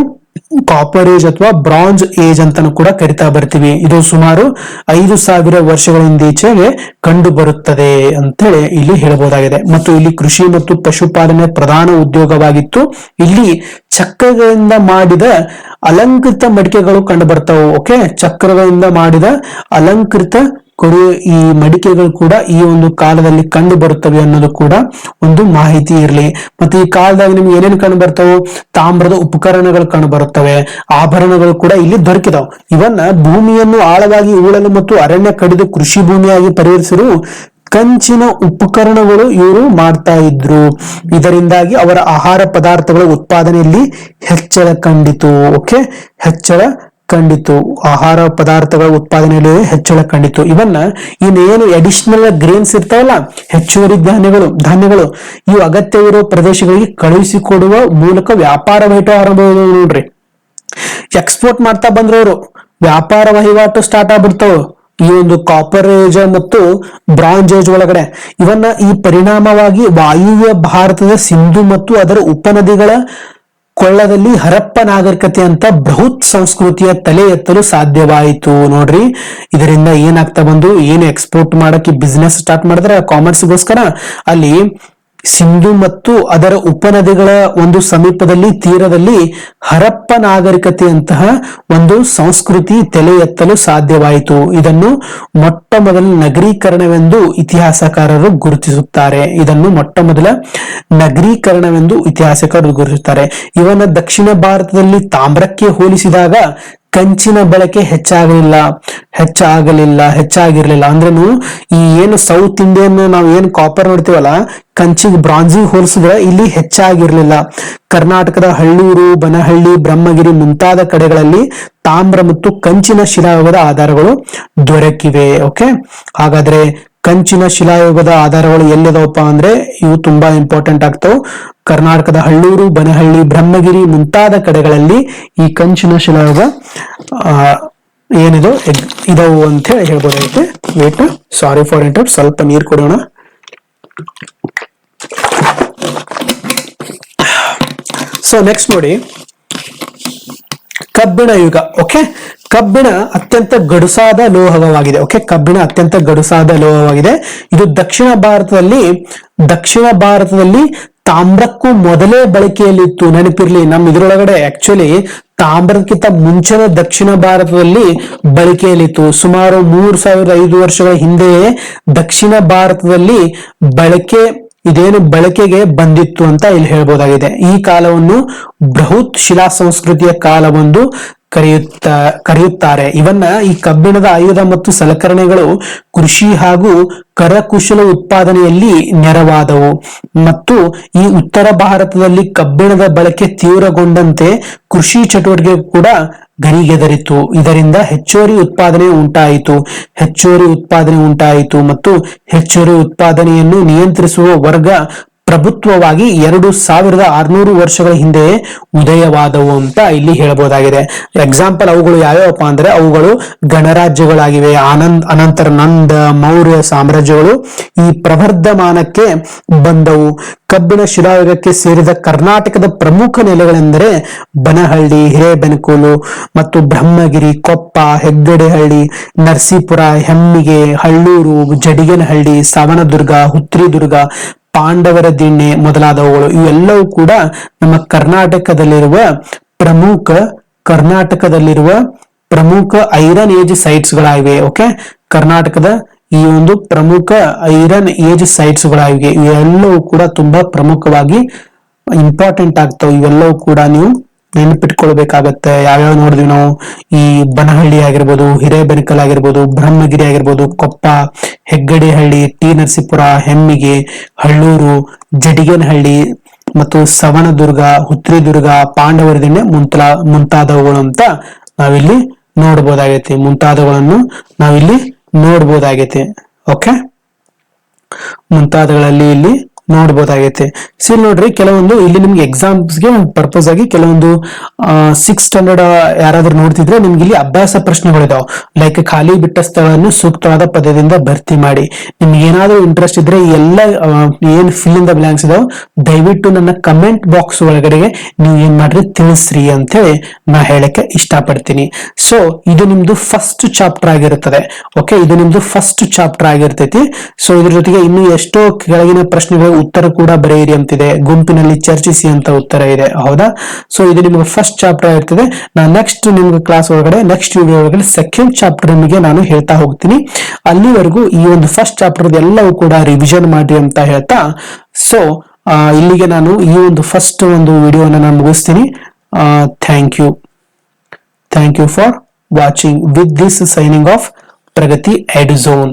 ಕಾಪರ್ ಏಜ್ ಅಥವಾ ಬ್ರಾಂಜ್ ಏಜ್ ಅಂತಾನು ಕೂಡ ಕರಿತಾ ಬರ್ತೀವಿ. ಇದು ಸುಮಾರು 5,000 ವರ್ಷಗಳ ಹಿಂದೀಚೆಗೆ ಕಂಡು ಬರುತ್ತದೆ ಅಂತೇಳಿ ಇಲ್ಲಿ ಹೇಳಬಹುದಾಗಿದೆ. ಮತ್ತು ಇಲ್ಲಿ ಕೃಷಿ ಮತ್ತು ಪಶುಪಾಲನೆ ಪ್ರಧಾನ ಉದ್ಯೋಗವಾಗಿತ್ತು. ಇಲ್ಲಿ ಚಕ್ರಗಳಿಂದ ಮಾಡಿದ ಅಲಂಕೃತ ಮಡಿಕೆಗಳು ಕಂಡು ಬರ್ತಾವು. ಓಕೆ, ಚಕ್ರಗಳಿಂದ ಮಾಡಿದ ಅಲಂಕೃತ ಈ ಮಡಿಕೆಗಳು ಕೂಡ ಈ ಒಂದು ಕಾಲದಲ್ಲಿ ಕಂಡು ಬರುತ್ತವೆ ಅನ್ನೋದು ಕೂಡ ಒಂದು ಮಾಹಿತಿ ಇರಲಿ. ಮತ್ತೆ ಈ ಕಾಲದಾಗ ನಿಮ್ಗೆ ಏನೇನು ಕಂಡು ಬರ್ತಾವೆ? ತಾಮ್ರದ ಉಪಕರಣಗಳು ಕಂಡು ಬರುತ್ತವೆ, ಆಭರಣಗಳು ಕೂಡ ಇಲ್ಲಿ ದೊರಕಿದಾವ್. ಇವನ್ನ ಭೂಮಿಯನ್ನು ಆಳವಾಗಿ ಉಳಲು ಮತ್ತು ಅರಣ್ಯ ಕಡಿದು ಕೃಷಿ ಭೂಮಿಯಾಗಿ ಪರಿಹರಿಸಲು ಕಂಚಿನ ಉಪಕರಣಗಳು ಇವರು ಮಾಡ್ತಾ ಇದ್ರು. ಇದರಿಂದಾಗಿ ಅವರ ಆಹಾರ ಪದಾರ್ಥಗಳ ಉತ್ಪಾದನೆಯಲ್ಲಿ ಹೆಚ್ಚಳ ಕಂಡಿತು. ಓಕೆ, ಹೆಚ್ಚಳ ಕಂಡಿತು. ಆಹಾರ ಪದಾರ್ಥಗಳ ಉತ್ಪಾದನೆಯಲ್ಲಿ ಹೆಚ್ಚಳ ಕಂಡಿತು. ಇವನ್ನ ಇನ್ನೇನು ಅಡಿಷನಲ್ ಗ್ರೇನ್ಸ್ ಇರ್ತಾವಲ್ಲ, ಹೆಚ್ಚುವರಿ ಧಾನ್ಯಗಳು ಇವು ಅಗತ್ಯವಿರುವ ಪ್ರದೇಶಗಳಿಗೆ ಕಳುಹಿಸಿಕೊಡುವ ಮೂಲಕ ವ್ಯಾಪಾರ ವಹಿವಾಟು ಆರಂಭ ನೋಡ್ರಿ. ಎಕ್ಸ್ಪೋರ್ಟ್ ಮಾಡ್ತಾ ಬಂದ್ರವರು ವ್ಯಾಪಾರ ವಹಿವಾಟು ಸ್ಟಾರ್ಟ್ ಆಗ್ಬಿಡ್ತಾವ ಈ ಒಂದು ಕಾಪರ್ ಏಜ್ ಮತ್ತು ಬ್ರಾಂಜ್ ಏಜ್ ಒಳಗಡೆ. ಇವನ್ನ ಈ ಪರಿಣಾಮವಾಗಿ ವಾಯುವ್ಯ ಭಾರತದ ಸಿಂಧು ಮತ್ತು ಅದರ ಉಪನದಿಗಳ ಕೊಳ್ಳದಲ್ಲಿ ಹರಪ್ಪ ನಾಗರಿಕತೆ ಅಂತ ಬೃಹತ್ ಸಂಸ್ಕೃತಿಯ ತಲೆ ಎತ್ತಲು ಸಾಧ್ಯವಾಯಿತು. ನೋಡ್ರಿ, ಇದರಿಂದ ಏನಾಗ್ತಾ ಬಂದು, ಏನು ಎಕ್ಸ್ಪೋರ್ಟ್ ಮಾಡಕ್ಕೆ ಬಿಸ್ನೆಸ್ ಸ್ಟಾರ್ಟ್ ಮಾಡಿದ್ರೆ ಕಾಮರ್ಸ್ಗೋಸ್ಕರ ಅಲ್ಲಿ ಸಿಂಧು ಮತ್ತು ಅದರ ಉಪನದಿಗಳ ಒಂದು ಸಮೀಪದಲ್ಲಿ ತೀರದಲ್ಲಿ ಹರಪ್ಪ ನಾಗರಿಕತೆಯಂತಹ ಒಂದು ಸಂಸ್ಕೃತಿ ತಲೆ ಎತ್ತಲು ಸಾಧ್ಯವಾಯಿತು. ಇದನ್ನು ಮೊಟ್ಟ ಮೊದಲ ನಗರೀಕರಣವೆಂದು ಇತಿಹಾಸಕಾರರು ಗುರುತಿಸುತ್ತಾರೆ. ಇವನ ದಕ್ಷಿಣ ಭಾರತದಲ್ಲಿ ತಾಮ್ರಕ್ಕೆ ಹೋಲಿಸಿದಾಗ ಕಂಚಿನ ಬಳಕೆ ಹೆಚ್ಚಾಗಿರ್ಲಿಲ್ಲ. ಅಂದ್ರೇನು ಈ ಏನು ಸೌತ್ ಇಂಡಿಯನ್ ನಾವು ಏನು ಕಾಪರ್ ನೋಡ್ತೀವಲ್ಲ, ಕಂಚಿಗೆ ಬ್ರಾಂಜಿಗೆ ಹೋಲಿಸಿದ್ರೆ ಇಲ್ಲಿ ಹೆಚ್ಚಾಗಿರ್ಲಿಲ್ಲ. ಕರ್ನಾಟಕದ ಹಳ್ಳೂರು, ಬನಹಳ್ಳಿ, ಬ್ರಹ್ಮಗಿರಿ ಮುಂತಾದ ಕಡೆಗಳಲ್ಲಿ ತಾಮ್ರ ಮತ್ತು ಕಂಚಿನ ಶಿಲಾಯುಗದ ಆಧಾರಗಳು ದೊರಕಿವೆ. ಓಕೆ, ಹಾಗಾದ್ರೆ ಕಂಚಿನ ಶಿಲಾಯುಗದ ಆಧಾರಗಳು ಎಲ್ಲಿದಾವಪ್ಪ ಅಂದ್ರೆ ಇವು ತುಂಬಾ ಇಂಪಾರ್ಟೆಂಟ್ ಆಗ್ತಾವ. ಕರ್ನಾಟಕದ ಹಳ್ಳೂರು, ಬನಹಳ್ಳಿ, ಬ್ರಹ್ಮಗಿರಿ ಮುಂತಾದ ಕಡೆಗಳಲ್ಲಿ ಈ ಕಂಚಿನ ಶಿಲಾಯುಗ ಏನಿದು ಇದಾವು ಅಂತ ಹೇಳಿ ಹೇಳ್ಬೋದಾಗುತ್ತೆ. ವೇಟ್, ಸಾರಿ ಫಾರ್ ಇಂಟರಪ್ಟ್, ಸ್ವಲ್ಪ ನೀರು ಕೊಡೋಣ. ಸೊ ನೆಕ್ಸ್ಟ್ ನೋಡಿ, ಕಬ್ಬಿಣ ಯುಗ. ಓಕೆ, ಕಬ್ಬಿಣ ಅತ್ಯಂತ ಗಡುಸಾದ ಲೋಹವಾಗಿದೆ. ಓಕೆ, ಕಬ್ಬಿಣ ಅತ್ಯಂತ ಗಡುಸಾದ ಲೋಹವಾಗಿದೆ. ಇದು ದಕ್ಷಿಣ ಭಾರತದಲ್ಲಿ ತಾಮ್ರಕ್ಕೂ ಮೊದಲೇ ಬಳಕೆಯಲ್ಲಿತ್ತು. ನೆನಪಿರ್ಲಿ, ನಮ್ಮ ಇದ್ರೊಳಗಡೆ ಆಕ್ಚುಲಿ ತಾಮ್ರಕ್ಕಿಂತ ಮುಂಚೆನೆ ದಕ್ಷಿಣ ಭಾರತದಲ್ಲಿ ಬಳಕೆಯಲ್ಲಿತ್ತು. ಸುಮಾರು 3,500 ವರ್ಷಗಳ ಹಿಂದೆಯೇ ದಕ್ಷಿಣ ಭಾರತದಲ್ಲಿ ಬಳಕೆಗೆ ಬಂದಿತ್ತು ಅಂತ ಇಲ್ಲಿ ಹೇಳ್ಬೋದಾಗಿದೆ. ಈ ಕಾಲವನ್ನು ಬೃಹತ್ ಶಿಲಾ ಸಂಸ್ಕೃತಿಯ ಕಾಲವೆಂದು ಕರೆಯುತ್ತಾರೆ. ಇವನ್ನ ಈ ಕಬ್ಬಿಣದ ಆಯುಧ ಮತ್ತು ಸಲಕರಣೆಗಳು ಕೃಷಿ ಹಾಗೂ ಕರಕುಶಲ ಉತ್ಪಾದನೆಯಲ್ಲಿ ನೆರವಾದವು. ಮತ್ತು ಈ ಉತ್ತರ ಭಾರತದಲ್ಲಿ ಕಬ್ಬಿಣದ ಬಳಕೆ ತೀವ್ರಗೊಂಡಂತೆ ಕೃಷಿ ಚಟುವಟಿಕೆ ಕೂಡ ಗರಿಗೆದರಿತು. ಇದರಿಂದ ಹೆಚ್ಚುವರಿ ಉತ್ಪಾದನೆ ಉಂಟಾಯಿತು ಮತ್ತು ಹೆಚ್ಚುವರಿ ಉತ್ಪಾದನೆಯನ್ನು ನಿಯಂತ್ರಿಸುವ ವರ್ಗ ಪ್ರಭುತ್ವವಾಗಿ 2,600 ವರ್ಷಗಳ ಹಿಂದೆ ಉದಯವಾದವು ಅಂತ ಇಲ್ಲಿ ಹೇಳಬಹುದಾಗಿದೆ. ಎಕ್ಸಾಂಪಲ್ ಅವುಗಳು ಯಾವ್ಯಾವಪ್ಪ ಅಂದ್ರೆ ಅವುಗಳು ಗಣರಾಜ್ಯಗಳಾಗಿವೆ. ಅನಂತರ ನಂದ, ಮೌರ್ಯ ಸಾಮ್ರಾಜ್ಯಗಳು ಈ ಪ್ರವರ್ಧಮಾನಕ್ಕೆ ಬಂದವು. ಕಬ್ಬಿಣ ಶಿಲಾಯುಗಕ್ಕೆ ಸೇರಿದ ಕರ್ನಾಟಕದ ಪ್ರಮುಖ ನೆಲೆಗಳೆಂದರೆ ಬನಹಳ್ಳಿ, ಹಿರೇಬೆನಕೋಲು ಮತ್ತು ಬ್ರಹ್ಮಗಿರಿ, ಕೊಪ್ಪ, ಹೆಗ್ಗಡೆಹಳ್ಳಿ, ನರಸೀಪುರ, ಹೆಮ್ಮಿಗೆ, ಹಳ್ಳೂರು, ಜಡಿಗನಹಳ್ಳಿ, ಸವಣದುರ್ಗ, ಹುತ್ರಿದುರ್ಗ, ಪಾಂಡವರ ದಿಣ್ಣೆ ಮೊದಲಾದವುಗಳು. ಇವೆಲ್ಲವೂ ಕೂಡ ನಮ್ಮ ಕರ್ನಾಟಕದಲ್ಲಿರುವ ಪ್ರಮುಖ ಐರನ್ ಏಜ್ ಸೈಟ್ಸ್ ಗಳಾಗಿವೆ. ಓಕೆ, ಕರ್ನಾಟಕದ ಈ ಒಂದು ಪ್ರಮುಖ ಐರನ್ ಏಜ್ ಸೈಟ್ಸ್ ಗಳಾಗಿವೆ. ಇವೆಲ್ಲವೂ ಕೂಡ ತುಂಬಾ ಪ್ರಮುಖವಾಗಿ ಇಂಪಾರ್ಟೆಂಟ್ ಆಗ್ತಾವೆ. ಇವೆಲ್ಲವೂ ಕೂಡ ನೀವು ನೆನಪಿಟ್ಕೊಳ್ಬೇಕಾಗತ್ತೆ. ಯಾವ್ಯಾವ ನೋಡಿದ್ವಿ ನಾವು? ಈ ಬನಹಳ್ಳಿ ಆಗಿರ್ಬೋದು, ಹಿರೇಬೆನಕಲ್ ಆಗಿರ್ಬೋದು, ಬ್ರಹ್ಮಗಿರಿ ಆಗಿರ್ಬೋದು, ಕೊಪ್ಪ, ಹೆಗ್ಗಡೆಹಳ್ಳಿ, ಟಿ ನರಸೀಪುರ, ಹೆಮ್ಮಿಗೆ, ಹಳ್ಳೂರು, ಜಡಿಗನಹಳ್ಳಿ ಮತ್ತು ಸವಣದುರ್ಗ, ಹುತ್ರಿದುರ್ಗ, ಪಾಂಡವರ ದಿಣ್ಣೆ ಮುಂತಾದವುಗಳು ಅಂತ ನಾವಿಲ್ಲಿ ನೋಡ್ಬೋದಾಗೈತಿ. ಓಕೆ, ಮುಂತಾದಗಳಲ್ಲಿ ಇಲ್ಲಿ ನೋಡ್ಬೋದಾಗೈತೆ. ಸಿ ನೋಡ್ರಿ, ಕೆಲವೊಂದು ಇಲ್ಲಿ ನಿಮ್ಗೆ ಎಕ್ಸಾಮ್ಸ್ಗೆ ಪರ್ಪಸ್ ಆಗಿ ಕೆಲವೊಂದು 6th ಸ್ಟ್ಯಾಂಡರ್ಡ್ ಯಾರಾದ್ರೂ ನೋಡ್ತಿದ್ರೆ ನಿಮ್ಗೆ ಇಲ್ಲಿ ಅಭ್ಯಾಸ ಪ್ರಶ್ನೆಗಳಿದಾವೆ. ಲೈಕ್ ಖಾಲಿ ಬಿಟ್ಟ ಸ್ಥಳವನ್ನು ಸೂಕ್ತವಾದ ಪದದಿಂದ ಭರ್ತಿ ಮಾಡಿ. ನಿಮ್ಗೆ ಏನಾದ್ರೂ ಇಂಟ್ರೆಸ್ಟ್ ಇದ್ರೆ ಈ ಎಲ್ಲ ಏನ್ ಫಿಲ್ ಇನ್ ದ ಬ್ಲಾಂಕ್ಸ್ ಇದಾವೆ ದಯವಿಟ್ಟು ನನ್ನ ಕಮೆಂಟ್ ಬಾಕ್ಸ್ ಒಳಗಡೆ ನೀವು ಏನ್ ಮಾಡ್ರಿ ತಿಳಿಸ್ರಿ ಅಂತ ಹೇಳಿ ನಾ ಹೇಳಕ್ಕೆ ಇಷ್ಟಪಡ್ತೀನಿ. ಸೊ ಇದು ನಿಮ್ದು ಫಸ್ಟ್ ಚಾಪ್ಟರ್ ಆಗಿರುತ್ತದೆ. ಓಕೆ, ಇದು ನಿಮ್ದು ಫಸ್ಟ್ ಚಾಪ್ಟರ್ ಆಗಿರ್ತೈತಿ. ಸೊ ಇದ್ರ ಜೊತೆಗೆ ಇನ್ನು ಎಷ್ಟೋ ಕೆಳಗಿನ ಪ್ರಶ್ನೆಗಳ ಉತ್ತರ ಕೂಡ ಬರೆಯಿರಿ ಅಂತಿದೆ, ಗುಂಪಿನಲ್ಲಿ ಚರ್ಚಿಸಿ ಅಂತ ಉತ್ತರ ಇದೆ. ಹೌದಾ? ಸೊ ಇದು ನಿಮ್ಗೆ ಫಸ್ಟ್ ಚಾಪ್ಟರ್ ಆಗಿರ್ತದೆ. ನಾನು ನೆಕ್ಸ್ಟ್ ನಿಮ್ಗೆ ಕ್ಲಾಸ್ ಒಳಗಡೆ ನೆಕ್ಸ್ಟ್ ವಿಡಿಯೋ ಒಳಗಡೆ ಸೆಕೆಂಡ್ ಚಾಪ್ಟರ್ ನಿಮಗೆ ನಾನು ಹೇಳ್ತಾ ಹೋಗ್ತೀನಿ. ಅಲ್ಲಿವರೆಗೂ ಈ ಒಂದು ಫಸ್ಟ್ ಚಾಪ್ಟರ್ ಎಲ್ಲವೂ ಕೂಡ ರಿವಿಷನ್ ಮಾಡಿ ಅಂತ ಹೇಳ್ತಾ, ಸೊ ಇಲ್ಲಿಗೆ ನಾನು ಈ ಒಂದು ಫಸ್ಟ್ ಒಂದು ವಿಡಿಯೋನ ನಾನು ಮುಗಿಸ್ತೀನಿ. Thank you for watching. With this signing off Pragati Ed zone.